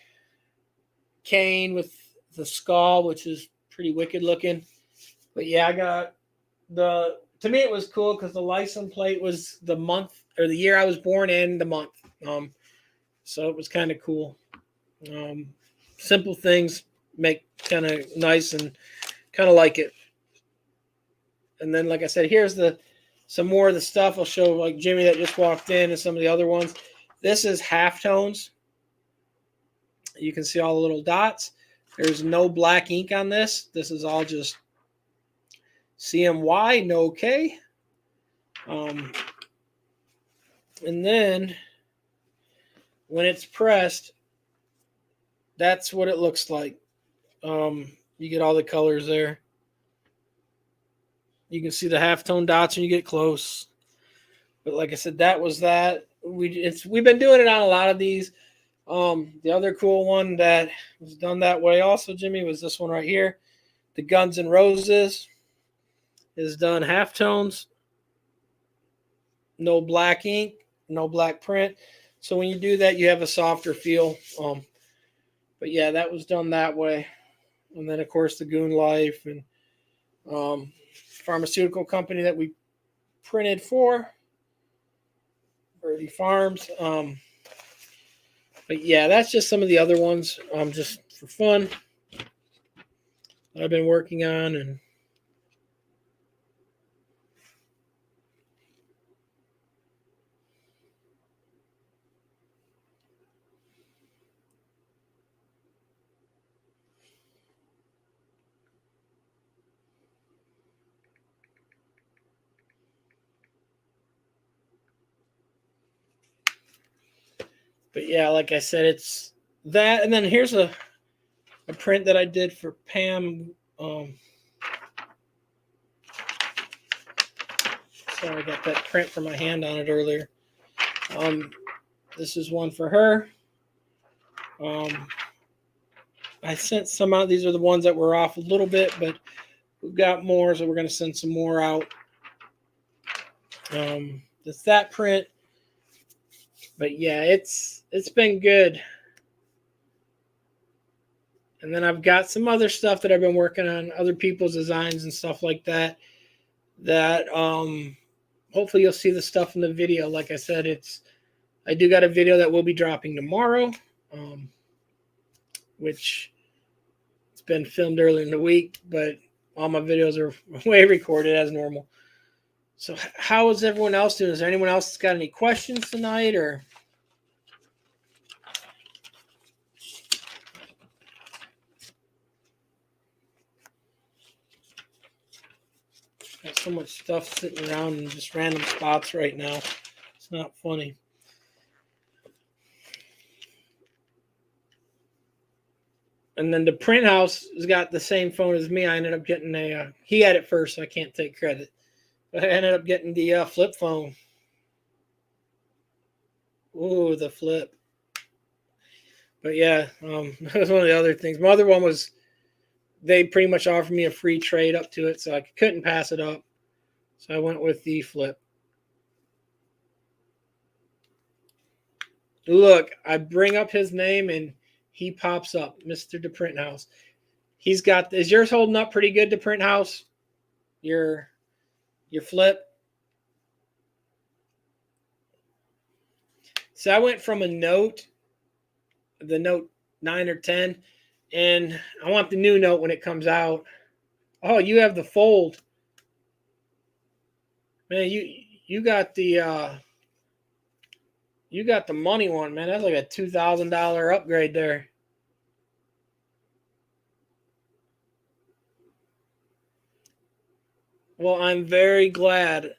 cane with the skull, which is pretty wicked looking. But yeah, I got the. To me, it was cool because the license plate was the month or the year I was born and the month. So it was kind of cool. Simple things make kind of nice and kind of like it. And then, like I said, here's some more of the stuff I'll show, like Jimmy that just walked in and some of the other ones. This is halftones. You can see all the little dots. There's no black ink on this. This is all just CMY, no K. And then when it's pressed, that's what it looks like. You get all the colors there. You can see the halftone dots when you get close. But like I said, that was that. We've been doing it on a lot of these. The other cool one that was done that way also, Jimmy, was this one right here. The Guns N' Roses is done halftones. No black ink, no black print. So when you do that, you have a softer feel. But yeah, that was done that way. And then, of course, the Goon Life and pharmaceutical company that we printed for, Birdie Farms. But yeah, that's just some of the other ones, just for fun. that I've been working on. And but yeah, like I said, it's that. And then here's a print that I did for Pam. Sorry, I got that print from my hand on it earlier. This is one for her. I sent some out. These are the ones that were off a little bit, but we've got more, so we're going to send some more out. It's that print. But yeah, it's been good. And then I've got some other stuff that I've been working on, other people's designs and stuff like that. That hopefully you'll see the stuff in the video. Like I said, I do got a video that will be dropping tomorrow, which it's been filmed earlier in the week, but all my videos are way recorded as normal. So how is everyone else doing? Is there anyone else that's got any questions tonight, or? Got so much stuff sitting around in just random spots right now. It's not funny. And then the print house has got the same phone as me. I ended up getting he had it first, so I can't take credit. But I ended up getting the flip phone. Ooh, the flip. But yeah, that was one of the other things. My other one was they pretty much offered me a free trade up to it, so I couldn't pass it up. So I went with the flip. Look, I bring up his name and he pops up, Mr. The Print House. He's got, is yours holding up pretty good, The Print House? Your flip? So I went from a Note, the Note 9 or 10, and I want the new Note when it comes out. Oh, you have the Fold. Man, you got the money one, man. That's like a $2,000 upgrade there. Well, I'm very glad.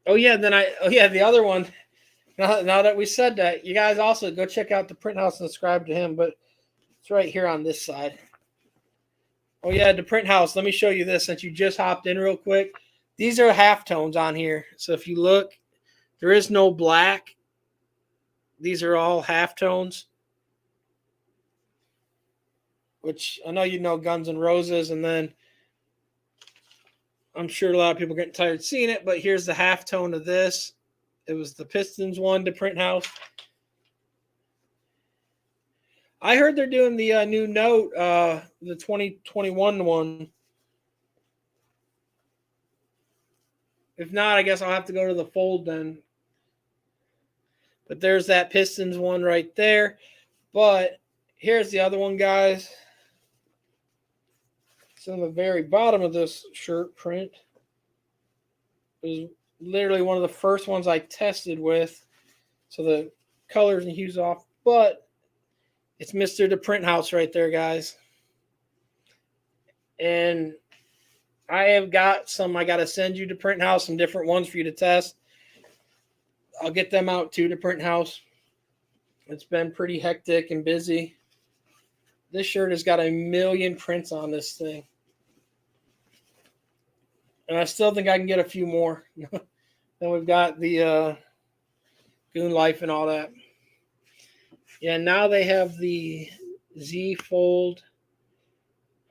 Oh yeah, the other one. Now that we said that, you guys also go check out the Print House and subscribe to him, but it's right here on this side. Oh yeah, the Print House. Let me show you this since you just hopped in real quick. These are halftones on here. So if you look, there is no black. These are all halftones. Which I know you know Guns N' Roses, and then I'm sure a lot of people are getting tired seeing it, but here's the halftone of this. It was the Pistons one, the Print House. I heard they're doing the new Note, the 2021 one. If not, I guess I'll have to go to the Fold then. But there's that Pistons one right there. But here's the other one, guys. It's on the very bottom of this shirt print. It was literally one of the first ones I tested with. So the colors and hues off. But it's Mr. The Print House right there, guys. And I have got some. I got to send you to Print House, some different ones for you to test. I'll get them out to the Print House. It's been pretty hectic and busy. This shirt has got 1 million prints on this thing. And I still think I can get a few more. Then we've got the Goon Life and all that. Yeah, now they have the Z Fold.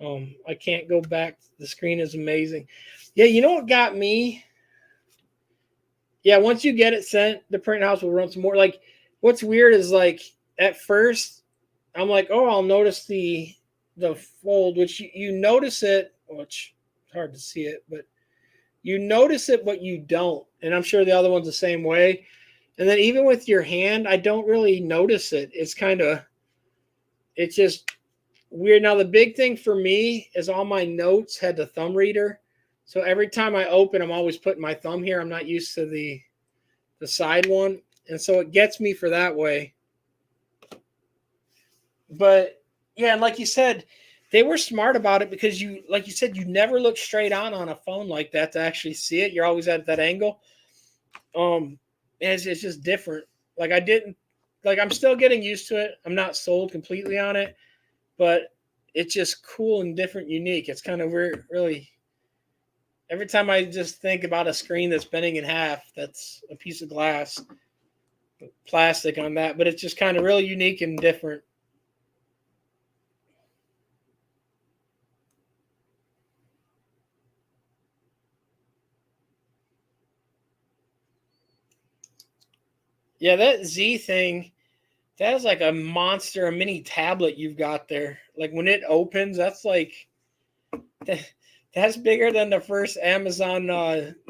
I can't go back. The screen is amazing. Yeah, you know what got me? Yeah, once you get it sent, the Print House will run some more. Like, what's weird is, like, at first, I'm like, oh, I'll notice the fold, which you notice it, which it's hard to see it, but you notice it, but you don't. And I'm sure the other one's the same way. And then even with your hand, I don't really notice it. It's kind of, it's just, weird. Now the big thing for me is all my notes had the thumb reader. So every time I open, I'm always putting my thumb here. I'm not used to the side one. And so it gets me for that way. But yeah, and like you said, they were smart about it because you, like you said, you never look straight on a phone like that to actually see it. You're always at that angle. And it's just different. Like I didn't, like I'm still getting used to it. I'm not sold completely on it, but it's just cool and different, unique. It's kind of weird, really. Every time I just think about a screen that's bending in half, that's a piece of glass, plastic on that, but it's just kind of really unique and different. Yeah, that Z thing, that is like a monster, a mini tablet you've got there. Like when it opens, that's like that's bigger than the first Amazon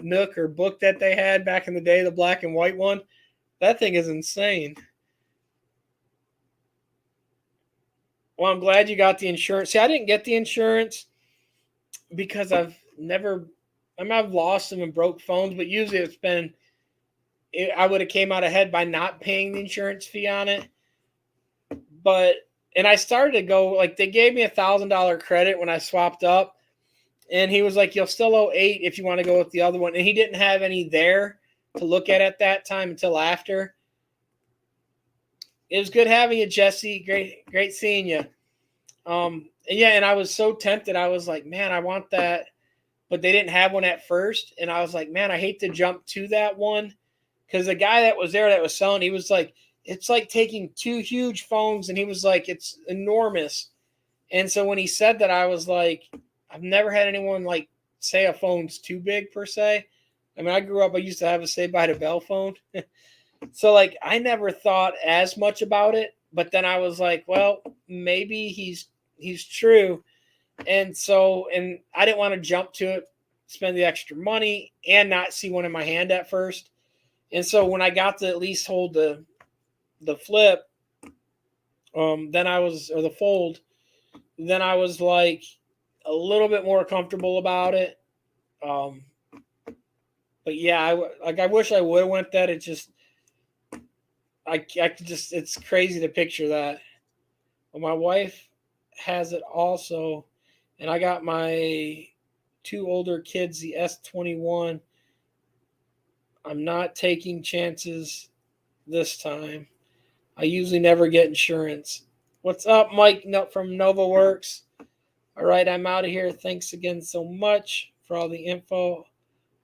Nook or book that they had back in the day, the black and white one. That thing is insane. Well, I'm glad you got the insurance. See, I didn't get the insurance because I've lost them and broke phones, but usually I would have came out ahead by not paying the insurance fee on it. But and I started to go like they gave me $1,000 credit when I swapped up, and he was like, "You'll still owe 8 if you want to go with the other one." And he didn't have any there to look at that time until after. It was good having you, Jesse. Great seeing you. And yeah, and I was so tempted. I was like, man, I want that, but they didn't have one at first, and I was like, man, I hate to jump to that one because the guy that was there that was selling, he was like, it's like taking 2 huge phones, and he was like, it's enormous. And so when he said that, I was like, I've never had anyone like say a phone's too big per se. I mean, I grew up, I used to have a Saved by the Bell phone. So like I never thought as much about it, but then I was like, well, maybe he's true. And so and I didn't want to jump to it, spend the extra money and not see one in my hand at first. And so when I got to at least hold the flip, then I was or the fold, then I was like a little bit more comfortable about it. Um, but yeah, I wish I would have went that. It just I could just it's crazy to picture that. Well, my wife has it also, and I got my 2 older kids the S21. I'm not taking chances this time. I usually never get insurance. What's up, Mike from Nova Works? All right, I'm out of here. Thanks again so much for all the info.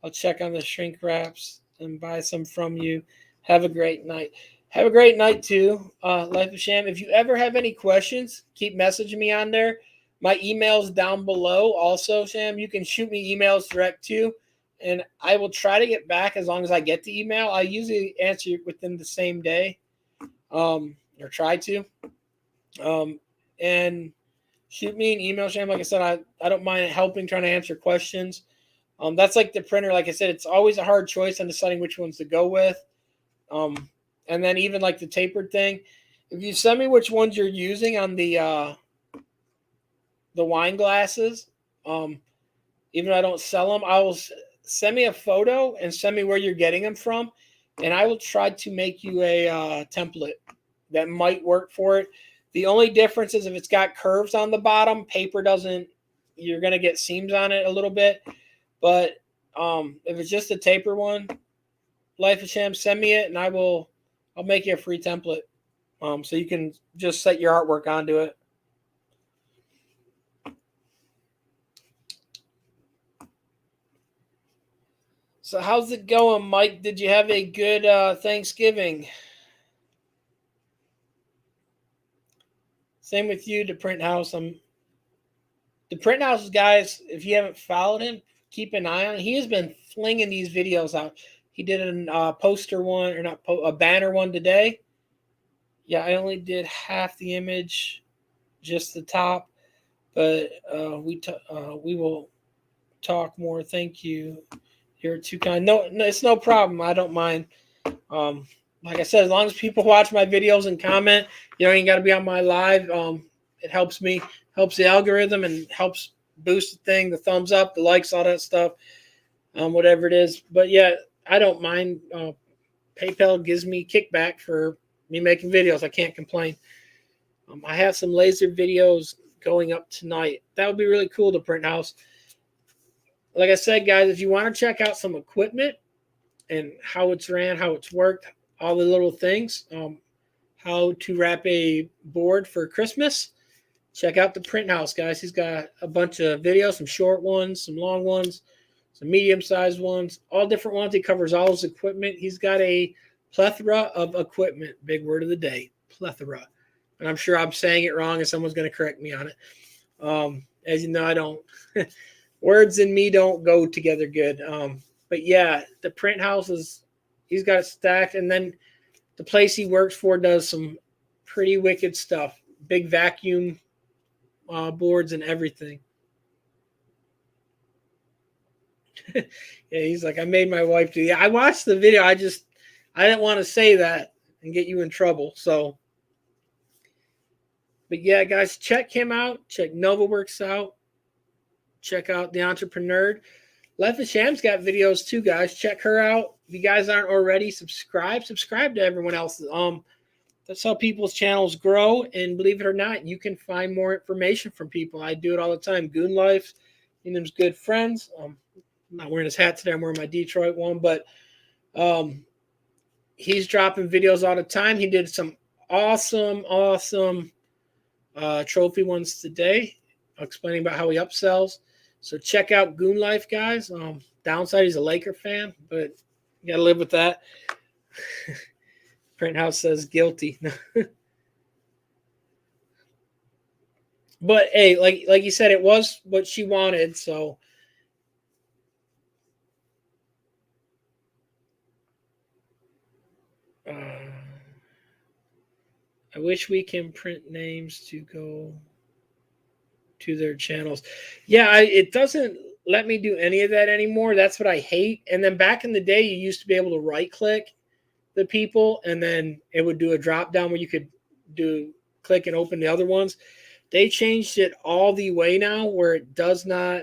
I'll check on the shrink wraps and buy some from you. Have a great night. Have a great night too, Life of Sham. If you ever have any questions, keep messaging me on there. My email's down below also, Sham. You can shoot me emails direct too, and I will try to get back as long as I get the email. I usually answer within the same day, or try to. And shoot me an email, Sham. Like I said, I don't mind helping, trying to answer questions. That's like the printer. Like I said, it's always a hard choice on deciding which ones to go with. And then even like the tapered thing, if you send me which ones you're using on the wine glasses, even though I don't sell them, I will send me a photo and send me where you're getting them from, and I will try to make you a template that might work for it. The only difference is if it's got curves on the bottom, paper doesn't. You're gonna get seams on it a little bit, but if it's just a taper one, Life of Sham, send me it, and I'll make you a free template, so you can just set your artwork onto it. So how's it going, Mike? Did you have a good Thanksgiving? Same with you, the Print House. The Print House, guys. If you haven't followed him, keep an eye on him. He has been flinging these videos out. He did a poster one, or not a banner one today. Yeah, I only did half the image, just the top, but we will talk more. Thank you. You're too kind. No, it's no problem. I don't mind. Like I said, as long as people watch my videos and comment, you ain't got to be on my live. It helps me, helps the algorithm, and helps boost the thing, the thumbs up, the likes, all that stuff, whatever it is. But yeah, I don't mind. PayPal gives me kickback for me making videos. I can't complain. I have some laser videos going up tonight. That would be really cool to print house. Like I said, guys, if you want to check out some equipment and how it's ran, how it's worked, all the little things, how to wrap a board for Christmas, check out the print house, guys. He's got a bunch of videos, some short ones, some long ones, some medium-sized ones, all different ones. He covers all his equipment. He's got a plethora of equipment. Big word of the day, plethora. And I'm sure I'm saying it wrong and someone's going to correct me on it. As you know, I don't, words and me don't go together good. But yeah, the print house he's got it stacked. And then the place he works for does some pretty wicked stuff. Big vacuum boards and everything. Yeah, he's like, I made my wife do. Yeah, I watched the video. I didn't want to say that and get you in trouble. So, but yeah, guys, check him out. Check NovaWorks out. Check out The Entrepreneur. Life of Sham's got videos too, guys. Check her out. If you guys aren't already, subscribe to everyone else. That's how people's channels grow. And believe it or not, you can find more information from people. I do it all the time. Goon Life, them's good friends. I'm not wearing his hat today. I'm wearing my Detroit one, but he's dropping videos all the time. He did some awesome trophy ones today, explaining about how he upsells. So check out Goon Life, guys. Downside, he's a Laker fan, but you got to live with that. Print house says guilty. But hey, like you said, it was what she wanted. So I wish we can print names to go to their channels. Yeah, it doesn't let me do any of that anymore. That's what I hate. And then back in the day, you used to be able to right click the people, and then it would do a drop down where you could click and open the other ones. They changed it all the way now where it does not.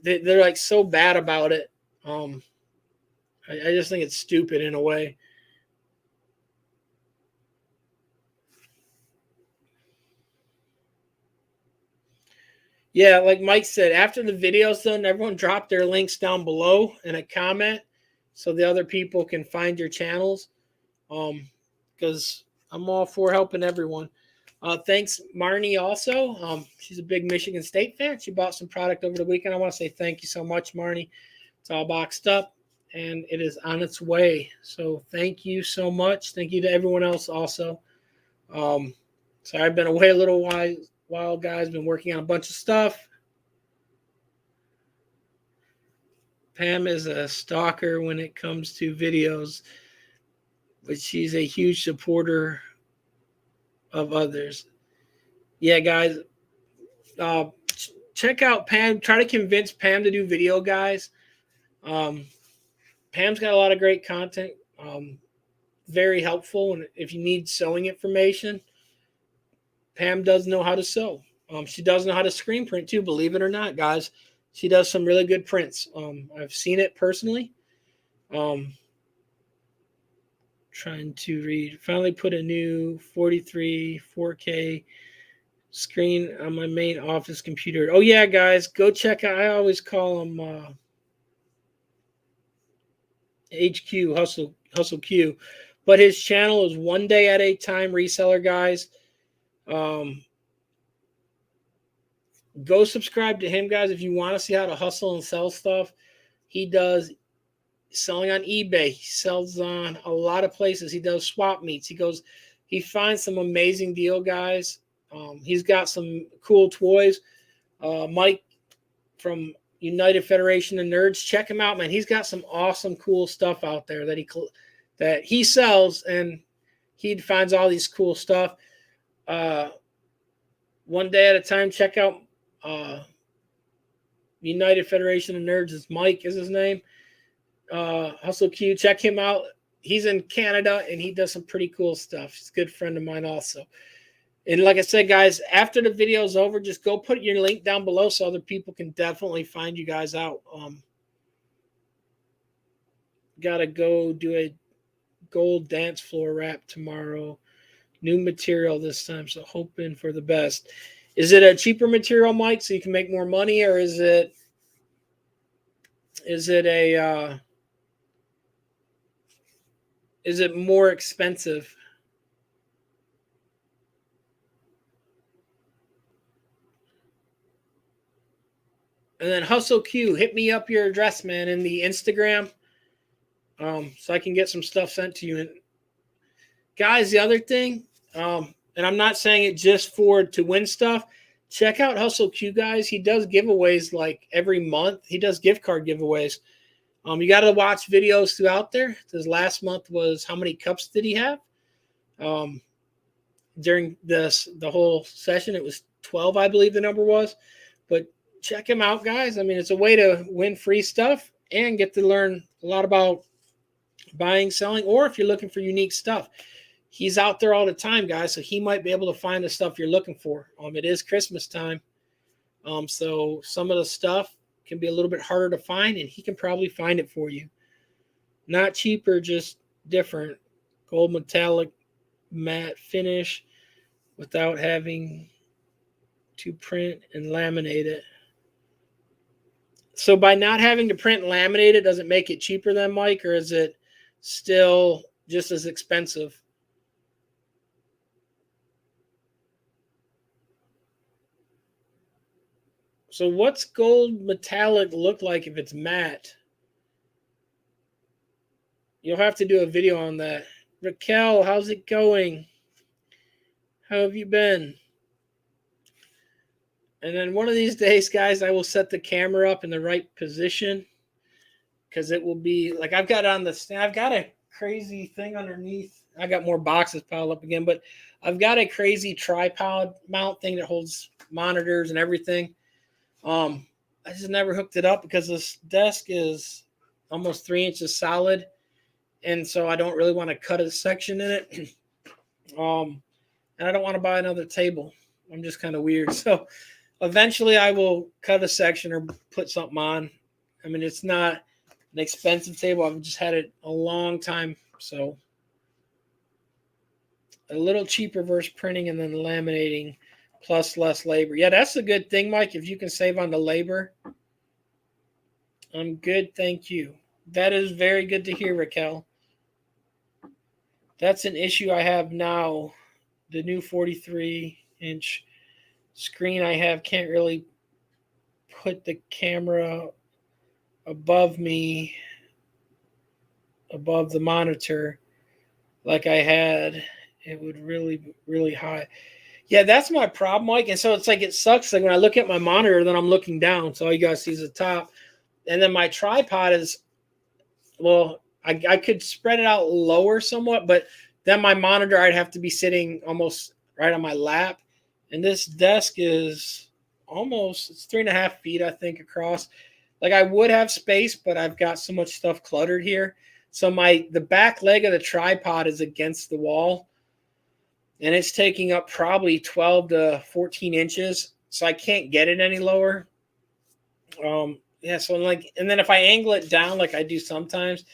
They're like so bad about it. I just think it's stupid in a way. Yeah, like Mike said, after the video's done, everyone drop their links down below in a comment so the other people can find your channels. Because I'm all for helping everyone. Thanks, Marnie, also. She's a big Michigan State fan. She bought some product over the weekend. I want to say thank you so much, Marnie. It's all boxed up, and it is on its way. So thank you so much. Thank you to everyone else also. Sorry, I've been away a little while, guys. Been working on a bunch of stuff. Pam is a stalker when it comes to videos, but she's a huge supporter of others. Yeah, guys, check out Pam. Try to convince Pam to do video, guys. Pam's got a lot of great content. Very helpful. And if you need sewing information, Pam does know how to sew. She does know how to screen print too, believe it or not, guys. She does some really good prints. I've seen it personally. Trying to read. Finally put a new 43 4K screen on my main office computer. Oh yeah, guys, go check out. I always call them HQ Hustle Q, but his channel is One Day at a Time Reseller, guys. Go subscribe to him, guys, if you want to see how to hustle and sell stuff. He does selling on eBay. He sells on a lot of places. He does swap meets. He finds some amazing deal, guys. He's got some cool toys. Mike from United Federation of Nerds, check him out, man. He's got some awesome, cool stuff out there that he sells, and he finds all these cool stuff. One Day at a Time, check out United Federation of Nerds. Mike is his name. Hustle Q, check him out. He's in Canada, and he does some pretty cool stuff. He's a good friend of mine also. And like I said, guys, after the video is over, just go put your link down below so other people can definitely find you guys out. Gotta go do a gold dance floor wrap tomorrow. New material this time, so hoping for the best. Is it a cheaper material, Mike, so you can make more money, or is it a is it more expensive? And then Hustle Q, hit me up your address, man, in the Instagram, so I can get some stuff sent to you. And guys, the other thing, and I'm not saying it just for to win stuff. Check out Hustle Q, guys. He does giveaways like every month. He does gift card giveaways. You got to watch videos throughout there. His last month was how many cups did he have? During the whole session, it was 12, I believe the number was. But check him out, guys. I mean, it's a way to win free stuff and get to learn a lot about buying, selling, or if you're looking for unique stuff. He's out there all the time, guys, so he might be able to find the stuff you're looking for. It is Christmas time, so some of the stuff can be a little bit harder to find, and he can probably find it for you. Not cheaper, just different. Gold metallic matte finish without having to print and laminate it. So by not having to print and laminate it, does it make it cheaper then, Mike, or is it still just as expensive? So what's gold metallic look like if it's matte? You'll have to do a video on that. Raquel, how's it going? How have you been? And then one of these days, guys, I will set the camera up in the right position because it will be like I've got it on the stand. I've got a crazy thing underneath. I got more boxes piled up again, but I've got a crazy tripod mount thing that holds monitors and everything. I just never hooked it up because this desk is almost 3 inches solid, and so I don't really want to cut a section in it. And I don't want to buy another table. I'm just kind of weird. So eventually I will cut a section or put something on. I mean, it's not an expensive table. I've just had it a long time. So a little cheaper versus printing and then laminating plus less labor. Yeah, that's a good thing, Mike. If you can save on the labor. I'm good, thank you. That is very good to hear, Raquel. That's an issue I have now. The new 43-inch screen I have can't really put the camera above me, above the monitor like I had. It would really high. Yeah, that's my problem, Mike. And so it's like it sucks. Like when I look at my monitor, then I'm looking down. So all you guys see is the top. And then my tripod is, well, I could spread it out lower somewhat, but then my monitor, I'd have to be sitting almost right on my lap. And this desk is almost, it's 3.5 feet, I think, across. Like I would have space, but I've got so much stuff cluttered here. So the back leg of the tripod is against the wall. And it's taking up probably 12 to 14 inches. So I can't get it any lower. Yeah, so and then if I angle it down like I do sometimes,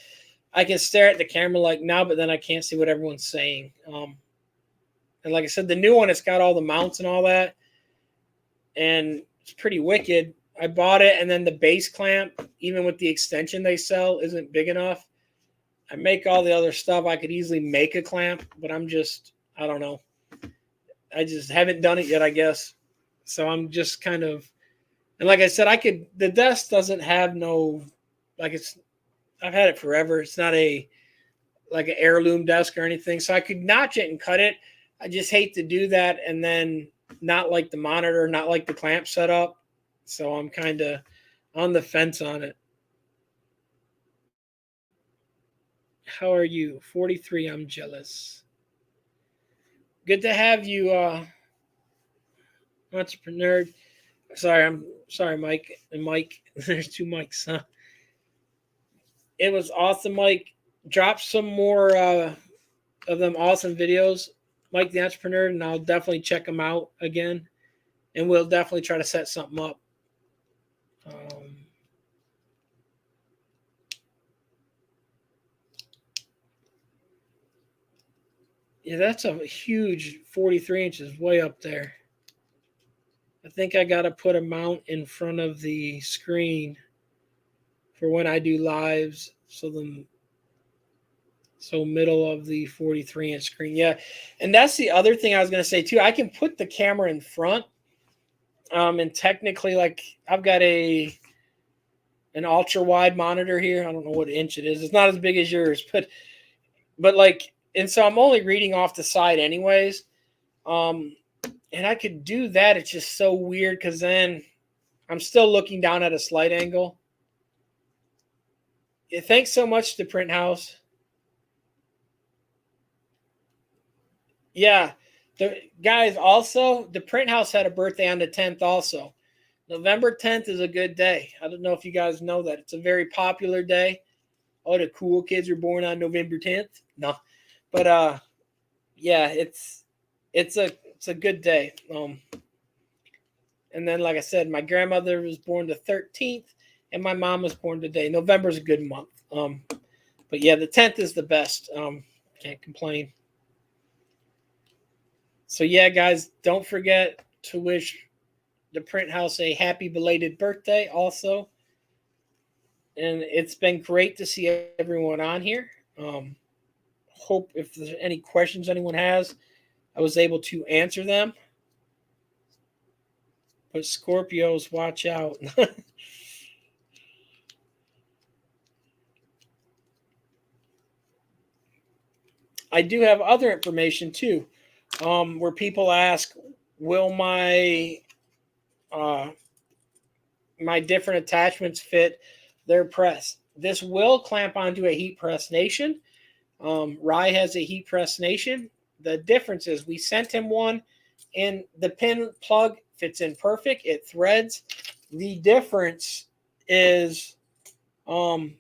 I can stare at the camera like now, but then I can't see what everyone's saying. And like I said, the new one, it's got all the mounts and all that. And it's pretty wicked. I bought it, and then the base clamp, even with the extension they sell, isn't big enough. I make all the other stuff. I could easily make a clamp, but I don't know. I just haven't done it yet, I guess. So I'm just kind of, and like I said, the desk doesn't have I've had it forever. It's not like an heirloom desk or anything. So I could notch it and cut it. I just hate to do that and then not like the monitor, not like the clamp setup. So I'm kind of on the fence on it. How are you? 43, I'm jealous. Good to have you, entrepreneur. I'm sorry, Mike. And Mike, there's two mics, huh? It was awesome, Mike. Drop some more of them awesome videos Mike the Entrepreneur, and I'll definitely check him out again, and we'll definitely try to set something up. Yeah, that's a huge 43 inches way up there. I think I got to put a mount in front of the screen for when I do lives, so middle of the 43-inch screen. Yeah, and that's the other thing I was going to say too. I can put the camera in front, and technically, like, I've got an ultra wide monitor here. I don't know what inch it is. It's not as big as yours, but like, and so I'm only reading off the side anyways. And I could do that. It's just so weird because then I'm still looking down at a slight angle. Yeah, thanks so much to Print House. Yeah, the guys, also the Print House had a birthday on the 10th. Also, November 10th is a good day. I don't know if you guys know that. It's a very popular day. All the cool kids are born on November 10th. No, but yeah, it's a good day. And then, like I said, my grandmother was born the 13th, and my mom was born today. November's a good month. But yeah, the 10th is the best. Can't complain. So yeah, guys, don't forget to wish the Print House a happy belated birthday also. And it's been great to see everyone on here. Hope if there's any questions anyone has, I was able to answer them. But Scorpios, watch out. I do have other information too, where people ask, will my my different attachments fit their press? This will clamp onto a heat press nation. Rye has a heat press nation. The difference is we sent him one, and the pin plug fits in perfect. It threads. The difference is the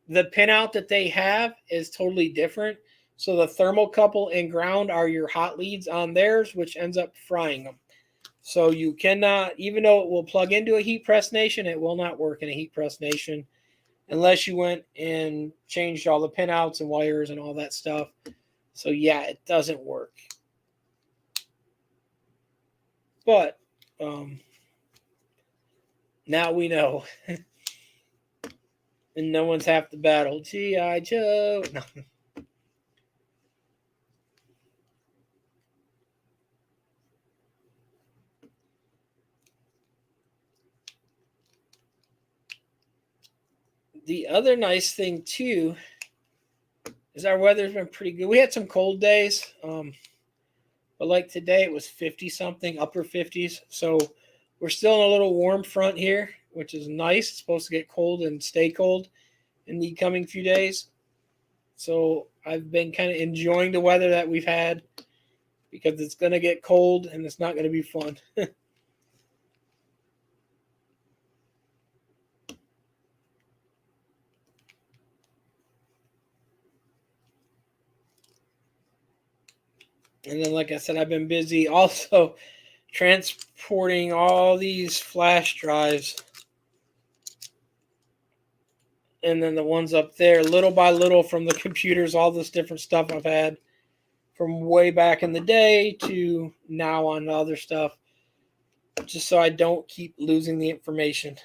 pinout that they have is totally different. So the thermocouple and ground are your hot leads on theirs, which ends up frying them. So you cannot, even though it will plug into a heat press nation, it will not work in a heat press nation unless you went and changed all the pinouts and wires and all that stuff. So yeah, it doesn't work. But now we know. And no one's half the battle. G.I. Joe. No. The other nice thing too is our weather's been pretty good. We had some cold days, but like today it was 50 something, upper 50s. So we're still in a little warm front here, which is nice. It's supposed to get cold and stay cold in the coming few days. So I've been kind of enjoying the weather that we've had because it's going to get cold and it's not going to be fun. And then, like I said, I've been busy also transporting all these flash drives. And then the ones up there, little by little from the computers, all this different stuff I've had from way back in the day to now on other stuff, just so I don't keep losing the information.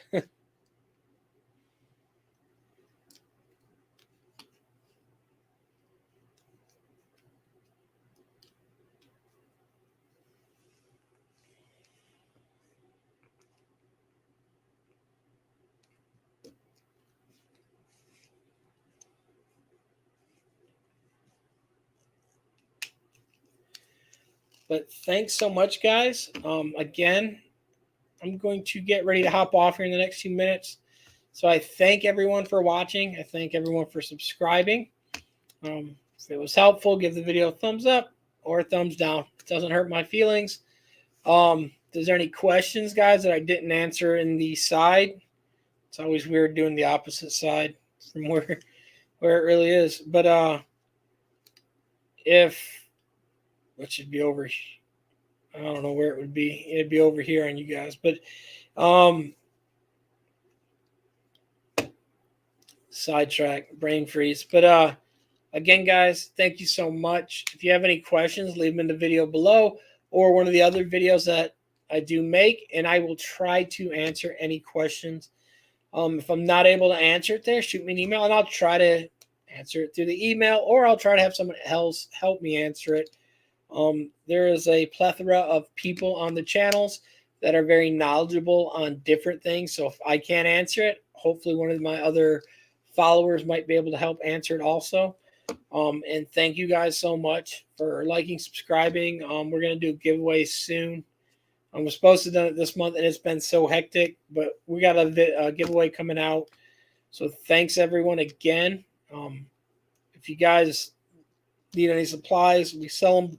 But thanks so much, guys. Again, I'm going to get ready to hop off here in the next few minutes. So I thank everyone for watching. I thank everyone for subscribing. If it was helpful, give the video a thumbs up or a thumbs down. It doesn't hurt my feelings. Is there any questions, guys, that I didn't answer in the side? It's always weird doing the opposite side from where it really is. But if which should be over. I don't know where it would be. It'd be over here on you guys, but sidetrack, brain freeze. But again, guys, thank you so much. If you have any questions, leave them in the video below or one of the other videos that I do make, and I will try to answer any questions. If I'm not able to answer it there, shoot me an email, and I'll try to answer it through the email, or I'll try to have someone else help me answer it. There is a plethora of people on the channels that are very knowledgeable on different things. So if I can't answer it, hopefully one of my other followers might be able to help answer it also. And thank you guys so much for liking, subscribing. We're going to do giveaways soon. I was supposed to do it this month, and it's been so hectic, but we got a giveaway coming out. So thanks, everyone, again. If you guys need any supplies, we sell them.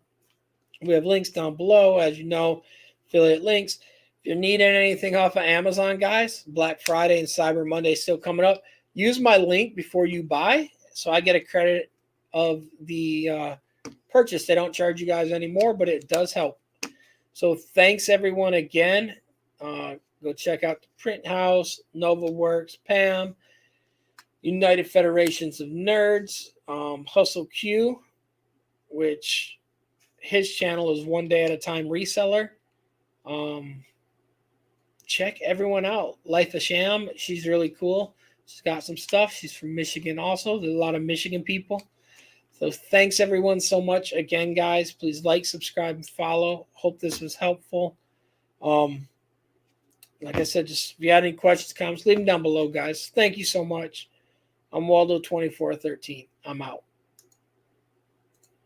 We have links down below, as you know, affiliate links. If you're needing anything off of Amazon, guys, Black Friday and Cyber Monday still coming up. Use my link before you buy, so I get a credit of the purchase. They don't charge you guys anymore, but it does help. So thanks, everyone, again. Go check out the Print House, NovaWorks, Pam, United Federations of Nerds, Hustle Q, which his channel is One Day at a Time Reseller. Check everyone out. Life of Sham, she's really cool. She's got some stuff. She's from Michigan also. There's a lot of Michigan people. So thanks, everyone, so much. Again, guys, please like, subscribe, and follow. Hope this was helpful. Like I said, just if you had any questions, comments, leave them down below, guys. Thank you so much. I'm Waldo 2413. I'm out.